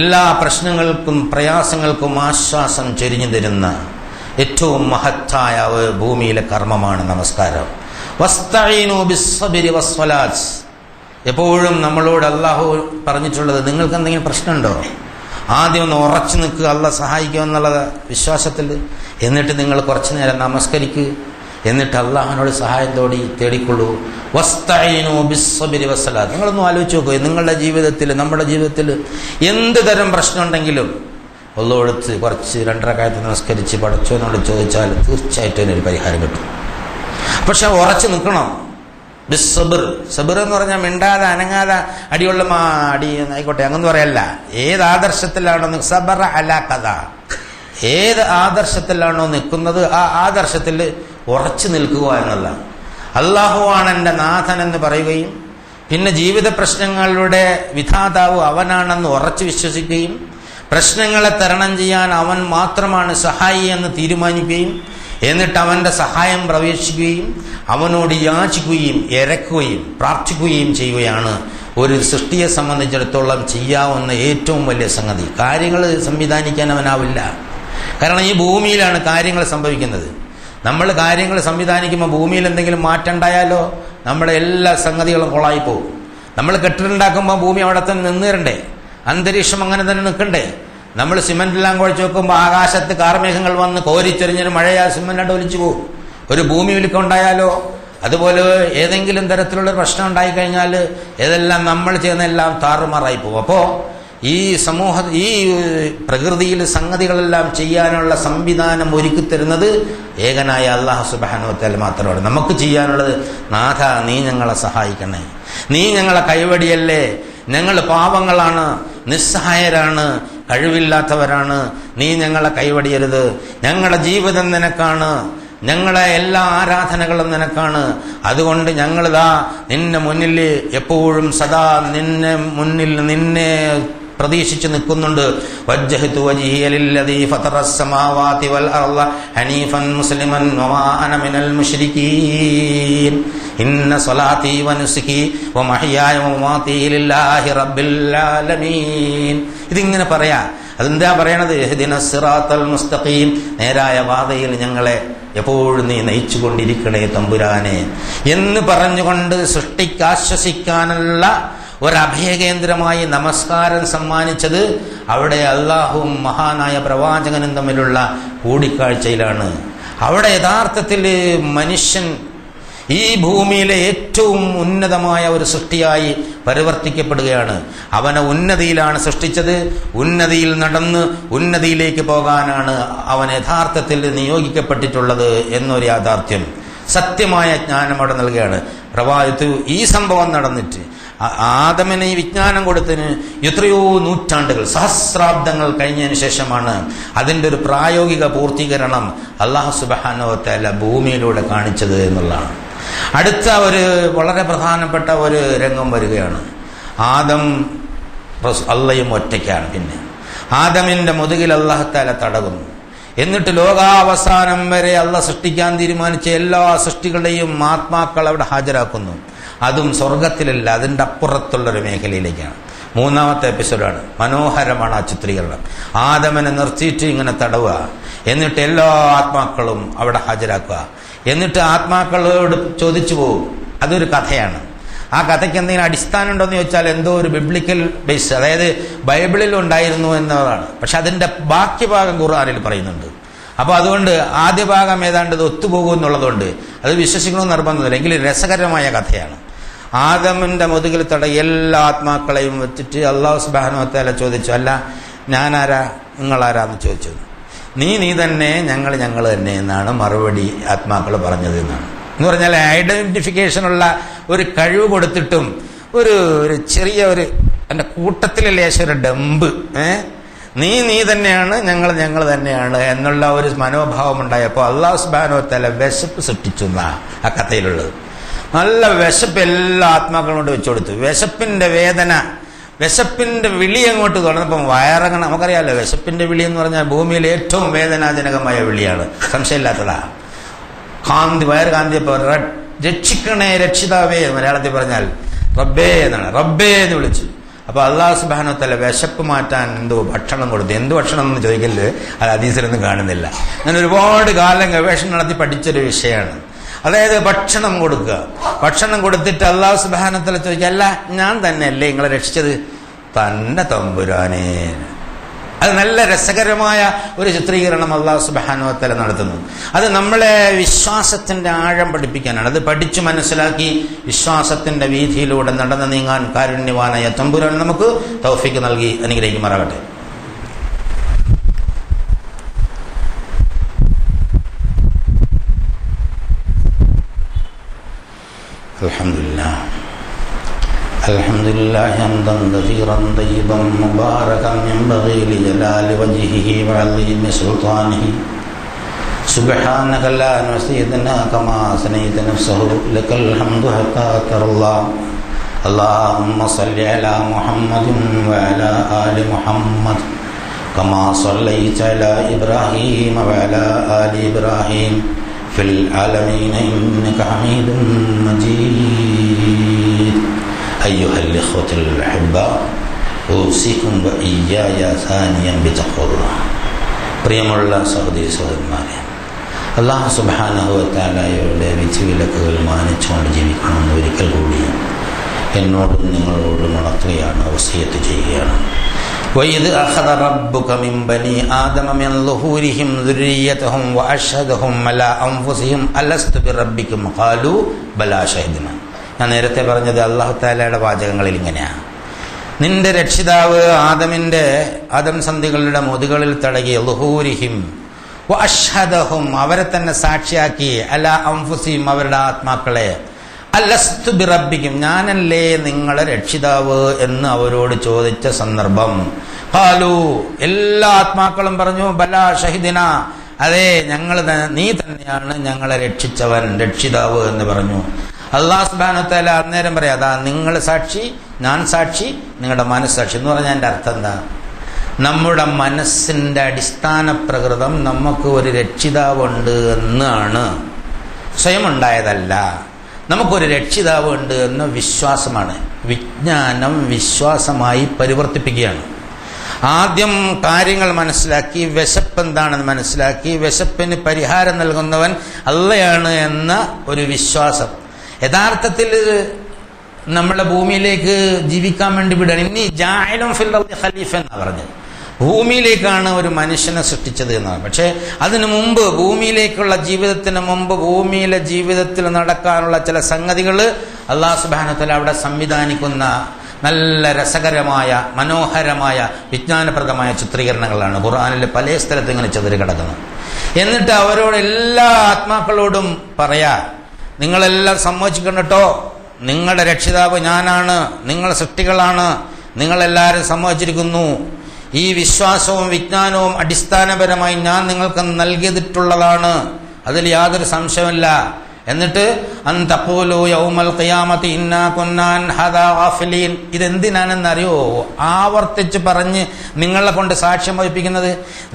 എല്ലാ പ്രശ്നങ്ങൾക്കും പ്രയാസങ്ങൾക്കും ആശ്വാസം ചൊരിഞ്ഞു തരുന്ന ഏറ്റവും മഹത്തായ ഒരു ഭൂമിയിലെ കർമ്മമാണ് നമസ്കാരം. വസ്തഈനു ബിസ്സബ്രി വസ്സലാത്ത്. എപ്പോഴും നമ്മളോട് അള്ളാഹു പറഞ്ഞിട്ടുള്ളത്, നിങ്ങൾക്ക് എന്തെങ്കിലും പ്രശ്നമുണ്ടോ, ആദ്യം ഒന്ന് ഉറച്ചു നിൽക്കുക, അള്ളാഹ് സഹായിക്കുമെന്നുള്ള വിശ്വാസത്തിൽ. എന്നിട്ട് നിങ്ങൾ കുറച്ചു നേരം നമസ്കരിക്കുക, എന്നിട്ട് അള്ളാഹുവിനോട് സഹായം തേടിക്കൊള്ളൂ. വസ്തഈനു ബിസ്സബ്രി വസ്സലാത്ത്. നിങ്ങളൊന്നും ആലോചിച്ച് നോക്കുക, നിങ്ങളുടെ ജീവിതത്തിൽ, നമ്മുടെ ജീവിതത്തിൽ എന്ത് തരം പ്രശ്നം ഉണ്ടെങ്കിലും ഒള്ളോടുത്ത് കുറച്ച് 2 റക്അത്ത് നമസ്കരിച്ച് പടച്ചവനോട് ചോദിച്ചാൽ തീർച്ചയായിട്ടും അതിനൊരു പരിഹാരം കിട്ടും. പക്ഷെ ഉറച്ചു നിൽക്കണം. ബിസ്സബ്ർ. സബർ എന്ന് പറഞ്ഞാൽ മിണ്ടാതെ അനങ്ങാതെ അടിയുള്ള അടി ആയിക്കോട്ടെ അങ്ങൊന്നും പറയല്ല. ഏത് ആദർശത്തിലാണോ സബറ അലാ കഥ, ഏത് ആദർശത്തിലാണോ നിൽക്കുന്നത് ആ ആദർശത്തിൽ ഉറച്ചു നിൽക്കുക എന്നുള്ള. അള്ളാഹുവാണ് എൻ്റെ നാഥൻ എന്ന് പറയുകയും പിന്നെ ജീവിത പ്രശ്നങ്ങളുടെ വിധാതാവ് അവനാണെന്ന് ഉറച്ചു വിശ്വസിക്കുകയും പ്രശ്നങ്ങളെ തരണം ചെയ്യാൻ അവൻ മാത്രമാണ് സഹായി എന്ന് തീരുമാനിക്കുകയും എന്നിട്ട് അവൻ്റെ സഹായം പ്രവേശിക്കുകയും അവനോട് യാചിക്കുകയും ഇരക്കുകയും പ്രാർത്ഥിക്കുകയും ചെയ്യുകയാണ് ഒരു സൃഷ്ടിയെ സംബന്ധിച്ചിടത്തോളം ചെയ്യാവുന്ന ഏറ്റവും വലിയ സംഗതി. കാര്യങ്ങൾ സംവിധാനിക്കാൻ അവനാവില്ല. കാരണം ഈ ഭൂമിയിലാണ് കാര്യങ്ങൾ സംഭവിക്കുന്നത്. നമ്മൾ കാര്യങ്ങൾ സംവിധാനിക്കുമ്പോൾ ഭൂമിയിൽ എന്തെങ്കിലും മാറ്റം ഉണ്ടായാലോ നമ്മുടെ എല്ലാ സംഗതികളും കൊളായിപ്പോകും. നമ്മൾ കെട്ടിടമുണ്ടാക്കുമ്പോൾ ഭൂമി അവിടെ തന്നെ നിന്നിരണ്ടേ, അന്തരീക്ഷം അങ്ങനെ തന്നെ നിൽക്കണ്ടേ. നമ്മൾ സിമെന്റെല്ലാം കുഴച്ച് വെക്കുമ്പോൾ ആകാശത്ത് കാർമേഘങ്ങൾ വന്ന് കോരിച്ചെറിഞ്ഞൊരു മഴയാ സിമെന്റ് ഒലിച്ചു പോകും. ഒരു ഭൂമി ഒലിക്കം ഉണ്ടായാലോ അതുപോലെ ഏതെങ്കിലും തരത്തിലുള്ളൊരു പ്രശ്നം ഉണ്ടായിക്കഴിഞ്ഞാൽ ഇതെല്ലാം നമ്മൾ ചെയ്യുന്നതെല്ലാം താറുമാറായി പോകും. അപ്പോൾ ഈ ഈ പ്രകൃതിയിൽ സംഗതികളെല്ലാം ചെയ്യാനുള്ള സംവിധാനം ഒരുക്കിത്തരുന്നത് ഏകനായ അല്ലാഹു സുബ്ഹാനഹു വ തആല മാത്രമാണ്. നമുക്ക് ചെയ്യാനുള്ളത്, നാഥ നീ ഞങ്ങളെ സഹായിക്കണേ, നീ ഞങ്ങളെ കൈവടിയല്ലേ, ഞങ്ങൾ പാവങ്ങളാണ്, നിസ്സഹായരാണ്, കഴിവില്ലാത്തവരാണ്, നീ ഞങ്ങളെ കൈവടിയരുത്, ഞങ്ങളുടെ ജീവിതം നിനക്കാണ്, ഞങ്ങളെ എല്ലാ ആരാധനകളും നിനക്കാണ്. അതുകൊണ്ട് ഞങ്ങളിതാ നിന്നെ മുന്നിൽ എപ്പോഴും സദാ നിന്നെ മുന്നിൽ നിന്നെ പ്രതീക്ഷിച്ചു നിൽക്കുന്നുണ്ട്. വജ്ജഹ്തു വജ്ഹിയ ലില്ലദീ ഫതറസ് സമാവാതി വൽ അർള ഹനീഫൻ മുസ്ലിമൻ വമാ അന മിനൽ മുശ്രികീൻ ഇന്ന സ്വലാത്തി വനുസുകി വമഹ്യായ വമമാതി ലില്ലാഹി റബ്ബിൽ ആലമീൻ. ഇതിങ്ങനെ പറയാ. അതെന്താ പറയണത്? ഇഹ്ദിനസ് സിറാത്തൽ മുസ്തഖീം, നേരായ പാതയിൽ ഞങ്ങളെ എപ്പോഴും നീ നയിച്ചു കൊണ്ടിരിക്കണേ തമ്പുരാനെ എന്ന് പറഞ്ഞുകൊണ്ട് സൃഷ്ടിക്ക് ആശ്വസിക്കാനുള്ള ഒരഭയകേന്ദ്രമായി നമസ്കാരം സമ്മാനിച്ചത് അവിടെ അള്ളാഹുവും മഹാനായ പ്രവാചകനും തമ്മിലുള്ള കൂടിക്കാഴ്ചയിലാണ്. അവിടെ യഥാർത്ഥത്തിൽ മനുഷ്യൻ ഈ ഭൂമിയിലെ ഏറ്റവും ഉന്നതമായ ഒരു സൃഷ്ടിയായി പരിവർത്തിക്കപ്പെടുകയാണ്. അവനെ ഉന്നതിയിലാണ് സൃഷ്ടിച്ചത്. ഉന്നതിയിൽ നടന്ന് ഉന്നതിയിലേക്ക് പോകാനാണ് അവൻ യഥാർത്ഥത്തിൽ നിയോഗിക്കപ്പെട്ടിട്ടുള്ളത് എന്നൊരു യാഥാർത്ഥ്യം, സത്യമായ ജ്ഞാനം അവിടെ നൽകുകയാണ്. പ്രവാചകൻ ഈ സംഭവം നടന്നിട്ട് ആദമിന് ഈ വിജ്ഞാനം കൊടുത്തതിന് എത്രയോ നൂറ്റാണ്ടുകൾ, സഹസ്രാബ്ദങ്ങൾ കഴിഞ്ഞതിന് ശേഷമാണ് അതിൻ്റെ ഒരു പ്രായോഗിക പൂർത്തീകരണം അല്ലാഹു സുബ്ഹാനഹു വ തആല ഭൂമിയിലൂടെ കാണിച്ചത് എന്നുള്ളതാണ്. അടുത്ത ഒരു വളരെ പ്രധാനപ്പെട്ട ഒരു രംഗം വരികയാണ്. ആദം അള്ളയും ഒറ്റയ്ക്കാണ്. പിന്നെ ആദമിൻ്റെ മുതുകിൽ അല്ലാഹു തആല തടകുന്നു. എന്നിട്ട് ലോകാവസാനം വരെ അള്ളാഹ് സൃഷ്ടിക്കാൻ തീരുമാനിച്ച എല്ലാ സൃഷ്ടികളുടെയും ആത്മാക്കൾ അവിടെ ഹാജരാക്കുന്നു. അതും സ്വർഗത്തിലല്ല, അതിൻ്റെ അപ്പുറത്തുള്ളൊരു മേഖലയിലേക്കാണ്. 3-ാമത്തെ എപ്പിസോഡാണ്. മനോഹരമാണ് ആ ചിത്രീകരണം. ആദമിനെ നിർത്തിയിട്ട് ഇങ്ങനെ തടവുക, എന്നിട്ട് എല്ലാ ആത്മാക്കളും അവിടെ ഹാജരാക്കുക. എന്നിട്ട് ആത്മാക്കളോട് ചോദിച്ചു പോകും. അതൊരു കഥയാണ്. ആ കഥയ്ക്ക് എന്തെങ്കിലും അടിസ്ഥാനം ഉണ്ടോ എന്ന് ചോദിച്ചാൽ എന്തോ ഒരു ബിബ്ലിക്കൽ ബേസ്, അതായത് ബൈബിളിൽ ഉണ്ടായിരുന്നു എന്നതാണ്. പക്ഷെ അതിൻ്റെ ബാക്കി ഭാഗം ഖുർആനിൽ പറയുന്നുണ്ട്. അപ്പോൾ അതുകൊണ്ട് ആദ്യ ഭാഗം ഏതാണ്ട് ഇത് ഒത്തുപോകും എന്നുള്ളതുകൊണ്ട് അത് വിശ്വസിക്കണമെന്ന് നിർബന്ധമില്ല. എങ്കിലും രസകരമായ കഥയാണ്. ആദമിന്റെ മുതുകിൽ തട എല്ലാ ആത്മാക്കളെയും വെച്ചിട്ട് അല്ലാഹു സുബ്ഹാനഹു വ തആല ചോദിച്ചു, അല്ല ഞാനാരാ നിങ്ങളാരാന്ന് ചോദിച്ചത്. നീ തന്നെ, ഞങ്ങൾ തന്നെ എന്നാണ് മറുപടി ആത്മാക്കൾ പറഞ്ഞത് എന്നാണ്. എന്ന് പറഞ്ഞാൽ ഐഡന്റിഫിക്കേഷനുള്ള ഒരു കഴിവ് കൊടുത്തിട്ടും ഒരു ചെറിയ എൻ്റെ കൂട്ടത്തിലെ ലേശം ഒരു ഡമ്പ്, നീ തന്നെയാണ്, ഞങ്ങൾ തന്നെയാണ് എന്നുള്ള ഒരു മനോഭാവം ഉണ്ടായപ്പോൾ അല്ലാഹു സുബ്ഹാനഹു വ തആല വിശപ്പ് സൃഷ്ടിച്ചു എന്നാണ് ആ കഥയിലുള്ളത്. നല്ല വിശപ്പ് എല്ലാ ആത്മാക്കളും കൊണ്ട് വെച്ചു കൊടുത്തു. വിശപ്പിന്റെ വേദന, വിശപ്പിന്റെ വിളി അങ്ങോട്ട് തുടർന്നപ്പം വയറങ്ങണം. നമുക്കറിയാമല്ലോ, വിശപ്പിന്റെ വിളി എന്ന് പറഞ്ഞാൽ ഭൂമിയിൽ ഏറ്റവും വേദനാജനകമായ വിളിയാണ്, സംശയമില്ലാത്തതാ. വയറ് കാന്തിയപ്പോൾ രക്ഷിക്കണേ രക്ഷിതാവേ മലയാളത്തിൽ പറഞ്ഞാൽ റബ്ബേ എന്നാണ്, റബ്ബേ എന്ന് വിളിച്ചു. അപ്പൊ അല്ലാഹു സുബ്ഹാനഹു വ തആല വിശപ്പ് മാറ്റാൻ എന്തോ ഭക്ഷണം കൊടുത്തു. എന്ത് ഭക്ഷണം എന്ന് ചോദിക്കല്, അത് ഹദീസിലൊന്നും കാണുന്നില്ല. ഞാൻ ഒരുപാട് കാലം ഗവേഷണം നടത്തി പഠിച്ചൊരു വിഷയമാണ്. അതായത് ഭക്ഷണം കൊടുക്കുക, ഭക്ഷണം കൊടുത്തിട്ട് അല്ലാഹു സുബ്ഹാനഹു വ തആല ചോദിക്കുക, അല്ല ഞാൻ തന്നെയല്ലേ നിങ്ങളെ രക്ഷിച്ചത്? തന്നെ തമ്പുരാനേ. അത് നല്ല രസകരമായ ഒരു ചിത്രീകരണം അല്ലാഹു സുബ്ഹാനഹു വ തആല നടത്തുന്നു. അത് നമ്മളെ വിശ്വാസത്തിന്റെ ആഴം പഠിപ്പിക്കാനാണ്. അത് പഠിച്ചു മനസ്സിലാക്കി വിശ്വാസത്തിന്റെ വീഥിയിലൂടെ നടന്നു നീങ്ങാൻ കാരുണ്യവാനായ തമ്പുരാൻ നമുക്ക് തൗഫീഖ് നൽകി അനുഗ്രഹിക്കുമാറാകട്ടെ. അൽഹംദുലില്ലാഹ് അൽഹംദുലില്ലാഹി ഹംദൻ കസീറൻ തയ്യിബൻ മുബാറകൻ യൻബഗി ലിജലാലി വജ്ഹിഹി വഅളീമി സുൽത്താനിഹി സുബ്ഹാനക ലാ നസീദനാ കമാ സനൈത നഫ്സഹു ലക്കൽ ഹംദു ഹത്താ തറല്ലാഹ്. അല്ലാഹുമ്മ സ്വല്ലി അലാ മുഹമ്മദിൻ വഅലാ ആലി മുഹമ്മദ് കമാ സ്വല്ലൈത അലാ ഇബ്രാഹീമ വഅലാ ആലി ഇബ്രാഹീം ഫിൽ ആലമീന ഇന്നക ഹമീദും മജീദ്. അയ്യുഹൽ ഇഖ്വത്തുൽ അഹിബ്ബ ഊസികും വഇയ്യായ സാനിയൻ ബിതഖ്വല്ലാഹ്. പ്രിയമുള്ള സഹോദരീ സഹോദരന്മാരെ, അല്ലാഹു സുബ്ഹാനഹു വ തആലയുടെ വിധിവിലക്കുകൾ മാനിച്ചുകൊണ്ട് ജീവിക്കണമെന്ന് ഒരിക്കൽ കൂടി എന്നോടും നിങ്ങളോടും ഉണർത്തുകയാണ്, വസിയത്ത് ചെയ്യുകയാണ്. وَإِذْ أَخَذَ رَبُّكَ مِنْ بَنِي آدَمَ مِنْ ظُهُورِهِمْ ذُرِّيَّتَهُمْ وَأَشْهَدَهُمْ عَلَى أَنْفُسِهِمْ أَلَسْتُ بِرَبِّكُمْ قَالُوا بَلَى شَهِدْنَا. ഞാൻ നേരത്തെ പറഞ്ഞത് അല്ലാഹു തആലയുടെ വാചകങ്ങളിൽ ഇങ്ങനെയാണ്. നിന്റെ രക്ഷിതാവ് ആദം സന്ധികളുടെ മുതുകളിൽ തടകി ളുഹൂരിഹിം വഅഷ്ഹദഹും അവരെ തന്നെ സാക്ഷിയാക്കി അലാ അൻഫുസിഹിം അവരുടെ ആത്മാക്കളെ അലസ്തു ബിറബ്ബിക്കും ഞാനല്ലേ നിങ്ങളെ രക്ഷിതാവ് എന്ന് അവരോട് ചോദിച്ച സന്ദർഭം. ഖാലു എല്ലാ ആത്മാക്കളും പറഞ്ഞു ബലാ ഷഹിദിന അതെ നീ തന്നെയാണ് ഞങ്ങളെ രക്ഷിച്ചവൻ രക്ഷിതാവ് എന്ന് പറഞ്ഞു. അല്ലാഹു സുബ്ഹാനഹു വ തആല അന്നേരം പറയാം, അതാ നിങ്ങൾ സാക്ഷി, ഞാൻ സാക്ഷി, നിങ്ങളുടെ മനസ്സാക്ഷി എന്ന് പറഞ്ഞാൽ എൻ്റെ അർത്ഥം എന്താ? നമ്മുടെ മനസ്സിന്റെ അടിസ്ഥാന പ്രകൃതം നമുക്ക് ഒരു രക്ഷിതാവുണ്ട് എന്നാണ്, സ്വയം ഉണ്ടായതല്ല. നമുക്കൊരു രക്ഷിതാവ് ഉണ്ട് എന്ന വിശ്വാസമാണ്. വിജ്ഞാനം വിശ്വാസമായി പരിവർത്തിപ്പിക്കുകയാണ്. ആദ്യം കാര്യങ്ങൾ മനസ്സിലാക്കി, വിശപ്പ് എന്താണെന്ന് മനസ്സിലാക്കി, വിശപ്പിന് പരിഹാരം നൽകുന്നവൻ അള്ളയാണ് എന്ന ഒരു വിശ്വാസം. യഥാർത്ഥത്തിൽ നമ്മളെ ഭൂമിയിലേക്ക് ജീവിക്കാൻ വേണ്ടി വിടാൻ ഇനി ജാഇലും ഫിൽ അർദി ഖലീഫ എന്നാണ് പറഞ്ഞത്. ഭൂമിയിലേക്കാണ് ഒരു മനുഷ്യനെ സൃഷ്ടിച്ചത് എന്നാണ്. പക്ഷേ അതിനു മുമ്പ്, ഭൂമിയിലേക്കുള്ള ജീവിതത്തിന് മുമ്പ്, ഭൂമിയിലെ ജീവിതത്തിൽ നടക്കാനുള്ള ചില സംഗതികൾ അല്ലാഹു സുബ്ഹാനഹു വ തആല അവിടെ സംവിധാനിക്കുന്ന നല്ല രസകരമായ മനോഹരമായ വിജ്ഞാനപ്രദമായ ചിത്രീകരണങ്ങളാണ് ഖുർആനിൽ പല സ്ഥലത്ത് ഇങ്ങനെ ചെതറി കിടക്കുന്നത്. എന്നിട്ട് അവരോട് എല്ലാ ആത്മാക്കളോടും പറയാ, നിങ്ങളെല്ലാം സമ്മതിക്കണം കേട്ടോ, നിങ്ങളുടെ രക്ഷിതാവ് ഞാനാണ്, നിങ്ങളെ സൃഷ്ടികളാണ്, നിങ്ങളെല്ലാവരും സമ്മതിച്ചിരിക്കുന്നു. ഈ വിശ്വാസവും വിജ്ഞാനവും അടിസ്ഥാനപരമായി ഞാൻ നിങ്ങൾക്ക് നൽകിയിട്ടുള്ളതാണ്, അതിൽ യാതൊരു സംശയമില്ല. എന്നിട്ട് അന്തഖൂലു യൗമൽ ഖിയാമത്തി ഇന്നാ കുന്നാ അൻ ഹദാ ഗാഫിലീൻ. ഇതെന്തിനാണെന്നറിയോ? ആവർത്തിച്ച് പറഞ്ഞ് നിങ്ങളെ കൊണ്ട് സാക്ഷ്യം വഹിപ്പിക്കുന്നത്.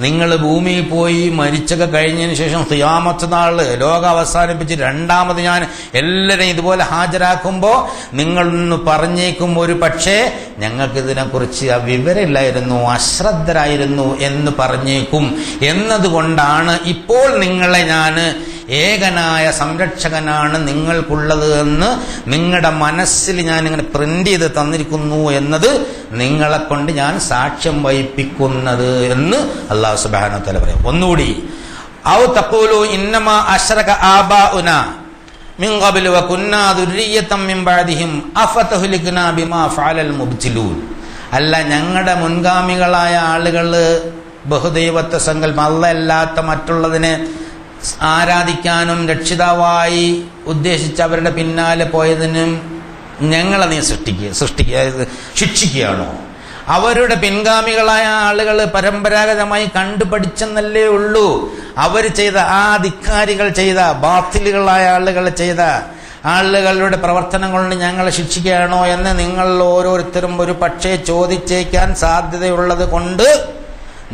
നിങ്ങൾ ഭൂമിയിൽ പോയി മരിച്ചൊക്കെ കഴിഞ്ഞതിന് ശേഷം ഖിയാമത്ത് നാൾ ലോകം അവസാനിപ്പിച്ച് രണ്ടാമത് ഞാൻ എല്ലാവരെയും ഇതുപോലെ ഹാജരാക്കുമ്പോൾ നിങ്ങളൊന്ന് പറഞ്ഞേക്കും, ഒരു പക്ഷേ ഞങ്ങൾക്കിതിനെക്കുറിച്ച് വിവരമില്ലായിരുന്നു, അശ്രദ്ധരായിരുന്നു എന്ന് പറഞ്ഞേക്കും. എന്നതുകൊണ്ടാണ് ഇപ്പോൾ നിങ്ങളെ ഞാൻ ഏകനായ സംരക്ഷകനാണ് നിങ്ങൾക്കുള്ളത് എന്ന് നിങ്ങളുടെ മനസ്സിൽ ഞാൻ ഇങ്ങനെ പ്രിന്റ് ചെയ്ത് തന്നിരിക്കുന്നു എന്നത് നിങ്ങളെ കൊണ്ട് ഞാൻ സാക്ഷ്യം വഹിപ്പിക്കുന്നത് എന്ന് അല്ലാഹു സുബ്ഹാനഹു വ തആല പറയും. ഒന്നുകൂടി ഔ തഖൂലു ഇന്നമാ അശ്റക ആബാഉനാ മിൻ ഖബ്ലു വകുന്നാ ദുർരിയ്യതൻ മിൻ ബഅദിഹിം അഫതഹ്ലിക്നാ ബിമാ ഫഅലൽ മുബ്തിലൂൻ. അല്ല, ഞങ്ങളുടെ മുൻഗാമികളായ ആളുകൾ ബഹുദൈവത്വ സങ്കല്പം, അല്ലാത്ത മറ്റുള്ളതിനെ ആരാധിക്കാനും രക്ഷിതാവായി ഉദ്ദേശിച്ച് അവരുടെ പിന്നാലെ പോയതിനും ഞങ്ങളെ നീ ശിക്ഷിക്കുകയാണോ? അവരുടെ പിൻഗാമികളായ ആളുകൾ പരമ്പരാഗതമായി കണ്ടുപഠിച്ചെന്നല്ലേ ഉള്ളൂ. അവർ ചെയ്ത ആ ധിക്കാരികൾ ചെയ്ത, ബാത്തിലുകളായ ആളുകൾ ചെയ്ത ആളുകളുടെ പ്രവർത്തനം കൊണ്ട് ഞങ്ങളെ ശിക്ഷിക്കുകയാണോ എന്ന് നിങ്ങൾ ഓരോരുത്തരും ഒരു പക്ഷേ ചോദിച്ചേക്കാൻ സാധ്യതയുള്ളത് കൊണ്ട്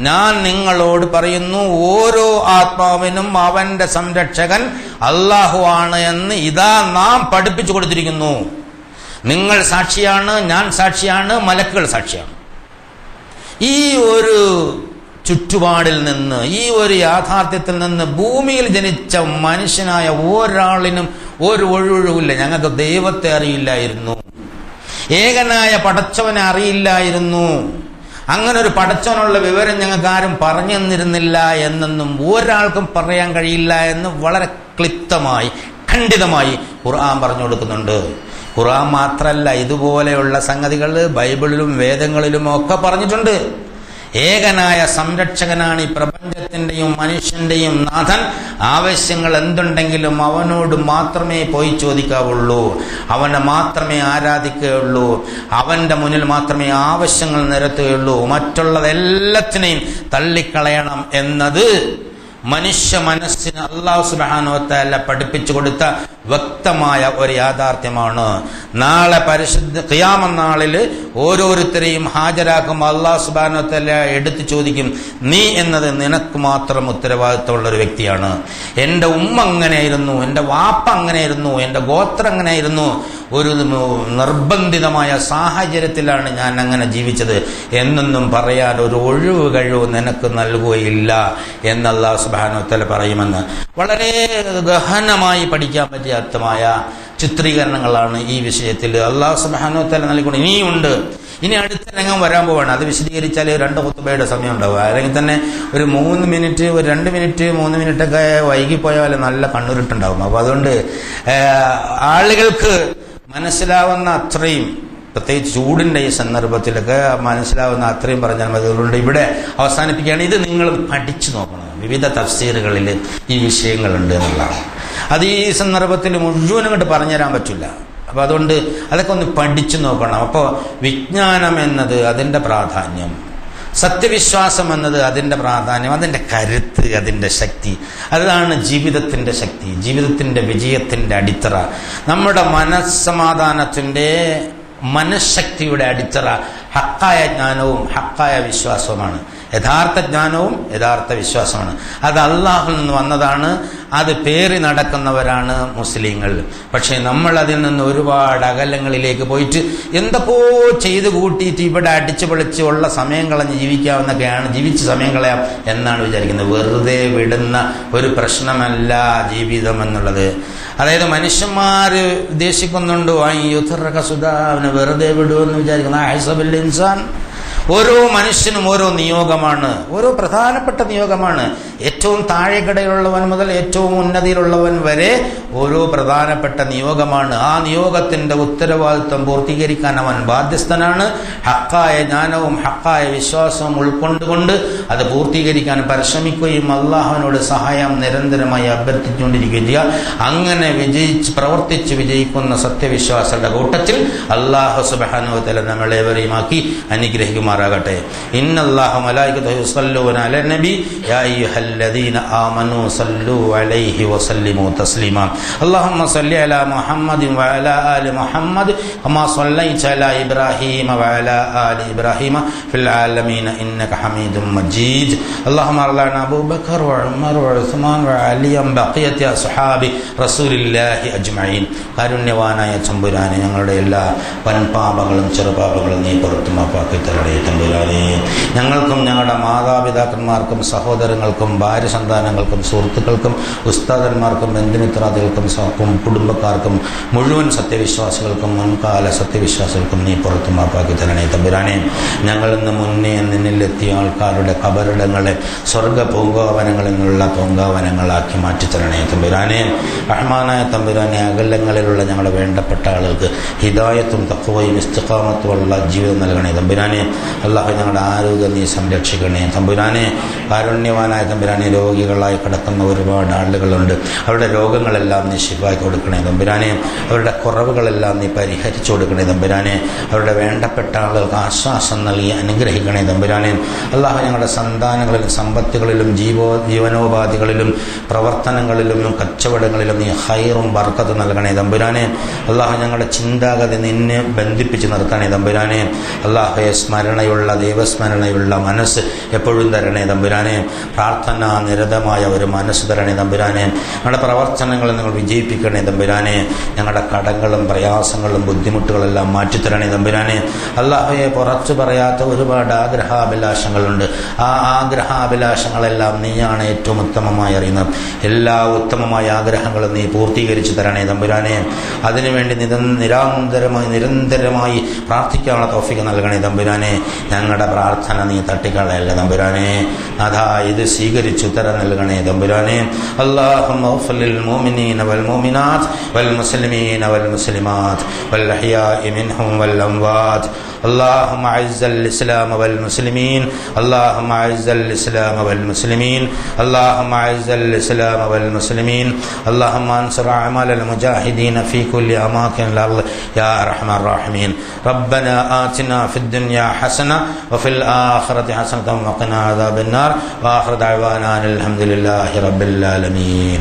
ഞാൻ നിങ്ങളോട് പറയുന്നു, ഓരോ ആത്മാവിനും അവന്റെ സംരക്ഷകൻ അല്ലാഹു ആണ് എന്ന് ഇതാ നാം പഠിപ്പിച്ചു കൊടുത്തിരിക്കുന്നു. നിങ്ങൾ സാക്ഷിയാണ്, ഞാൻ സാക്ഷിയാണ്, മലക്കുകൾ സാക്ഷിയാണ്. ഈ ഒരു ചുറ്റുപാടിൽ നിന്ന്, ഈ ഒരു യാഥാർത്ഥ്യത്തിൽ നിന്ന് ഭൂമിയിൽ ജനിച്ച മനുഷ്യനായ ഒരാളിനും ഒരു ഒഴിവുമില്ല. ഞങ്ങൾക്ക് ദൈവത്തെ അറിയില്ലായിരുന്നു, ഏകനായ പടച്ചവനെ അറിയില്ലായിരുന്നു, അങ്ങനെ ഒരു പടച്ചവനുള്ള വിവരം ഞങ്ങൾക്ക് ആരും പറഞ്ഞു തന്നിരുന്നില്ല എന്നൊന്നും ഒരാൾക്കും പറയാൻ കഴിയില്ല എന്ന് വളരെ ക്ലിപ്തമായി ഖണ്ഡിതമായി ഖുർആൻ പറഞ്ഞു കൊടുക്കുന്നുണ്ട്. ഖുർആൻ മാത്രമല്ല, ഇതുപോലെയുള്ള സംഗതികൾ ബൈബിളിലും വേദങ്ങളിലും ഒക്കെ പറഞ്ഞിട്ടുണ്ട്. ഏകനായ സംരക്ഷകനാണ് ഈ പ്രപഞ്ചത്തിന്റെയും മനുഷ്യന്റെയും നാഥൻ. ആവശ്യങ്ങൾ എന്തുണ്ടെങ്കിലും അവനോട് മാത്രമേ പോയി ചോദിക്കാവുള്ളൂ, അവനെ മാത്രമേ ആരാധിക്കുകയുള്ളൂ, അവന്റെ മുന്നിൽ മാത്രമേ ആവശ്യങ്ങൾ നിരത്തുകയുള്ളൂ. മറ്റുള്ളതെല്ലാത്തിനെയും തള്ളിക്കളയണം എന്നത് മനുഷ്യ മനസ്സിന് അല്ലാഹു സുബ്ഹാനഹു വ തആല പഠിപ്പിച്ചു കൊടുത്ത വ്യക്തമായ ഒരു യാഥാർത്ഥ്യമാണ്. നാളെ പരിശുദ്ധ ഖിയാമത്ത് നാളിൽ ഓരോരുത്തരെയും ഹാജരാക്കുമ്പോൾ അല്ലാഹു സുബ്ഹാനഹു വ തആല എടുത്തു ചോദിക്കും, നീ എന്നത് നിനക്ക് മാത്രം ഉത്തരവാദിത്തമുള്ള ഒരു വ്യക്തിയാണ്. എൻ്റെ ഉമ്മ അങ്ങനെയായിരുന്നു, എൻ്റെ വാപ്പ അങ്ങനെയായിരുന്നു, എൻ്റെ ഗോത്രം അങ്ങനെയായിരുന്നു, ഒരു നിർബന്ധിതമായ സാഹചര്യത്തിലാണ് ഞാൻ അങ്ങനെ ജീവിച്ചത് എന്നൊന്നും പറയാൻ ഒരു ഒഴിവ് കഴിവ് നിനക്ക് നൽകുകയില്ല എന്ന് അല്ലാഹു സുബ്ഹാനഹു വ തആല പറയുമെന്ന് വളരെ ഗഹനമായി പഠിക്കാൻ പറ്റിയ അർത്ഥമായ ചിത്രീകരണങ്ങളാണ് ഈ വിഷയത്തിൽ അല്ലാഹു സുബ്ഹാനഹു വ തആല നൽകിക്കൊണ്ട് ഇനിയുണ്ട്. ഇനി അടുത്ത രംഗം വരാൻ പോവാണ്. അത് വിശദീകരിച്ചാൽ 2 ഖുത്ബയുടെ സമയം ഉണ്ടാവുക. അല്ലെങ്കിൽ തന്നെ ഒരു 3 മിനിറ്റ്, ഒരു 2 മിനിറ്റ് 3 മിനിറ്റൊക്കെ വൈകിപ്പോയാൽ നല്ല കണ്ണുരുട്ടുണ്ടാവും. അപ്പോൾ അതുകൊണ്ട് ആളുകൾക്ക് മനസ്സിലാവുന്ന അത്രയും, പ്രത്യേകിച്ച് ചൂടിൻ്റെ ഈ സന്ദർഭത്തിലൊക്കെ മനസ്സിലാവുന്ന അത്രയും പറഞ്ഞാൽ മതി. അതുകൊണ്ട് ഇവിടെ അവസാനിപ്പിക്കുകയാണ്. ഇത് നിങ്ങൾ പഠിച്ചു നോക്കണം. വിവിധ തഫ്സീറുകളിൽ ഈ വിഷയങ്ങളുണ്ട് എന്നുള്ളതാണ്. അത് ഈ സന്ദർഭത്തിൽ മുഴുവനും അങ്ങോട്ട് പറഞ്ഞുതരാൻ പറ്റില്ല. അപ്പോൾ അതുകൊണ്ട് അതൊക്കെ ഒന്ന് പഠിച്ചു നോക്കണം. അപ്പോൾ വിജ്ഞാനം എന്നത് അതിൻ്റെ പ്രാധാന്യം, സത്യവിശ്വാസം എന്നത് അതിൻ്റെ പ്രാധാന്യം, അതിൻ്റെ കരുത്ത്, അതിൻ്റെ ശക്തി, അതാണ് ജീവിതത്തിൻ്റെ ശക്തി, ജീവിതത്തിൻ്റെ വിജയത്തിൻ്റെ അടിത്തറ. നമ്മുടെ മനസ്സമാധാനത്തിൻ്റെ, മനഃശക്തിയുടെ അടിത്തറ ഹക്കായ ജ്ഞാനവും ഹക്കായ വിശ്വാസവുമാണ്. യഥാർത്ഥ ജ്ഞാനവും യഥാർത്ഥ വിശ്വാസമാണ്. അത് അള്ളാഹുൽ നിന്ന് വന്നതാണ്. അത് പേറി നടക്കുന്നവരാണ് മുസ്ലിങ്ങൾ. പക്ഷേ നമ്മൾ അതിൽ നിന്ന് ഒരുപാട് അകലങ്ങളിലേക്ക് പോയിട്ട് എന്തൊക്കെയോ ചെയ്ത് കൂട്ടിയിട്ട് ഇവിടെ അടിച്ചു പൊളിച്ച് ഉള്ള സമയം കളഞ്ഞ് ജീവിക്കാവുന്നൊക്കെയാണ്, ജീവിച്ച് സമയം കളയാം എന്നാണ് വിചാരിക്കുന്നത്. വെറുതെ വിടുന്ന ഒരു പ്രശ്നമല്ല ജീവിതം എന്നുള്ളത്. അതായത് മനുഷ്യന്മാർ ഉദ്ദേശിക്കുന്നുണ്ട് അവനെ വെറുതെ വിടുമെന്ന് വിചാരിക്കുന്ന ഹൈസബിൽ ഇൻസാൻ. ഓരോ മനുഷ്യനും ഓരോ നിയോഗമാണ്, ഓരോ പ്രധാനപ്പെട്ട നിയോഗമാണ്. ഏറ്റവും താഴെക്കടയിലുള്ളവൻ മുതൽ ഏറ്റവും ഉന്നതിയിലുള്ളവൻ വരെ ഓരോ പ്രധാനപ്പെട്ട നിയോഗമാണ്. ആ നിയോഗത്തിന്റെ ഉത്തരവാദിത്വം പൂർത്തീകരിക്കാൻ അവൻ ബാധ്യസ്ഥനാണ്. ഹക്കായ ജ്ഞാനവും ഹക്കായ വിശ്വാസവും ഉൾക്കൊണ്ടുകൊണ്ട് അത് പൂർത്തീകരിക്കാൻ പരിശ്രമിക്കുകയും അള്ളാഹുവിനോട് സഹായം നിരന്തരമായി അഭ്യർത്ഥിച്ചുകൊണ്ടിരിക്കുകയും ചെയ്യുക. അങ്ങനെ പ്രവർത്തിച്ച് വിജയിക്കുന്ന സത്യവിശ്വാസികളുടെ കൂട്ടത്തിൽ അല്ലാഹു സുബ്ഹാനഹു വ തആല നമ്മളേവരെയുമാക്കി അനുഗ്രഹിക്കുമാറാകട്ടെ. ഇന്നല്ലാഹ മലായികതഹു യുസല്ലൂന അലൻ നബി യാ അയ്യുഹല്ലദീന ആമനൂ സല്ലൂ അലൈഹി വസല്ലിമു തസ്ലീമാ. അല്ലാഹുമ്മ സല്ലി അലാ മുഹമ്മദിൻ വഅലാ ആലി മുഹമ്മദ് കമാ സല്ലൈത അലാ ഇബ്രാഹീമ വഅലാ ആലി ഇബ്രാഹീമ ഫിൽ ആലമീന ഇന്നക ഹമീദും മജീദ്. അല്ലാഹുമ്മ അർളന അബൂബക്കർ വഉമർ വഉസ്മാൻ വഅലിയം ബഖിയത്തി അസ്ഹാബി റസൂലില്ലാഹി അജ്മഈൻ. കാരുണ്യവാനായ തമ്പുരാനെ, ഞങ്ങളുടെ എല്ലാ വൻപാപങ്ങളും ചെറുപാപങ്ങളും നീ പുറത്തു മാപ്പാക്കി തരണേ തമ്പുരാനെ. ഞങ്ങൾക്കും ഞങ്ങളുടെ മാതാപിതാക്കന്മാർക്കും സഹോദരങ്ങൾക്കും ഭാര്യ സന്താനങ്ങൾക്കും സുഹൃത്തുക്കൾക്കും ഉസ്താദന്മാർക്കും ബന്ധുമിത്രാദികൾക്കും ഞങ്ങൾക്കും കുടുംബക്കാർക്കും മുഴുവൻ സത്യവിശ്വാസികൾക്കും മുൻകാല സത്യവിശ്വാസികൾക്കും നീ പുറത്തു മാപ്പാക്കി തരണേ തമ്പുരാനെ. ഞങ്ങൾ ഇന്ന് മുന്നേ നിന്നിലെത്തിയ ആൾക്കാരുടെ കബറിടങ്ങളെ സ്വർഗ പൂങ്കാവനങ്ങളിൽ നിന്നുള്ള പൂങ്കാവനങ്ങളാക്കി മാറ്റിത്തരണേ തമ്പുരാനെ. റഹ്മാനായ തമ്പുരാനെ, അകലങ്ങളിലുള്ള ഞങ്ങളുടെ വേണ്ടപ്പെട്ട ആളുകൾക്ക് ഹിദായത്തും തഖ്വയും ഇസ്തിഖാമത്തുമുള്ള ജീവിതം നൽകണേ തമ്പുരാനെ. അല്ലാഹു ഞങ്ങളുടെ ആരോഗ്യം നീ സംരക്ഷിക്കണേ തമ്പുരാനെ. കാരുണ്യവാനായ തമ്പുരാനെ, രോഗികളായി കിടക്കുന്ന ഒരുപാട് ആളുകളുണ്ട്. അവരുടെ രോഗങ്ങളെല്ലാം നീ ശിഫാക്കി കൊടുക്കണേ തമ്പുരാനെ. അവരുടെ കുറവുകളെല്ലാം നീ പരിഹരിച്ചു കൊടുക്കണേ തമ്പുരാനെ. അവരുടെ വേണ്ടപ്പെട്ട ആളുകൾക്ക് ആശ്വാസം നൽകി അനുഗ്രഹിക്കണേ തമ്പുരാനെ. അല്ലാഹു ഞങ്ങളുടെ സന്താനങ്ങളിലും സമ്പത്തുകളിലും ജീവനോപാധികളിലും പ്രവർത്തനങ്ങളിലും കച്ചവടങ്ങളിലും നീ ഹൈറും ബർക്കത്ത് നൽകണേ തമ്പുരാനെ. അല്ലാഹു ഞങ്ങളുടെ ചിന്താഗതി നിന്നെ ബന്ധിപ്പിച്ച് നിർത്തണേ തമ്പുരാനെ. അല്ലാഹുവേ, സ്മരണയുള്ള ദൈവസ്മരണയുള്ള മനസ്സ് എപ്പോഴും തരണേ തമ്പുരാനെ. പ്രാർത്ഥന നിരതമായ ഒരു മനസ്സ് തരണേ തമ്പുരാനെ. ഞങ്ങളുടെ പ്രവർത്തനങ്ങൾ നിങ്ങൾ വിജയിപ്പിക്കണേ തമ്പുരാനെ. ഞങ്ങളുടെ കടങ്ങളും പ്രയാസങ്ങളും ബുദ്ധിമുട്ടുകളെല്ലാം മാറ്റിത്തരണേ തമ്പുരാനെ. അല്ലാഹുവേ, പുറത്തു പറയാത്ത ഒരുപാട് ആഗ്രഹാഭിലാഷങ്ങളുണ്ട്. ആ ആഗ്രഹാഭിലാഷങ്ങളെല്ലാം നീയാണ് ഏറ്റവും ഉത്തമമായി അറിയുന്നത്. എല്ലാ ഉത്തമമായ ആഗ്രഹങ്ങളും നീ പൂർത്തീകരിച്ചു തരണേ തമ്പുരാനെ. അതിനുവേണ്ടി നിരന്തരമായി പ്രാർത്ഥിക്കാനുള്ള തൗഫീഖ് നൽകണേ തമ്പുരാനെ. ഞങ്ങളുടെ പ്രാർത്ഥന നീ തട്ടിക്കളയല്ലേ തമ്പുരാനെ. അതാ ഇത് സ്വീകരിച്ചു ഉത്തരം നൽകണേ തമ്പുരാനെ. അല്ലാഹുമ്മ ഗ്ഫിർ ലിൽ മുഅ്മിനീന വൽ മുഅ്മിനാത്ത് വൽ മുസ്ലിമീന വൽ മുസ്ലിമാത്ത് വൽ അഹ്യാഇ മിൻഹും വൽ അംവാത്ത്. اللهم اعز الاسلام والمسلمين اللهم اعز الاسلام والمسلمين اللهم اعز الاسلام والمسلمين اللهم انصر اعمال المجاهدين في كل اماكن الارض يا ارحم الراحمين. ربنا آتنا في الدنيا حسنة وفي الآخرة حسنة وقنا عذاب النار. واخر دعوانا الحمد لله رب العالمين.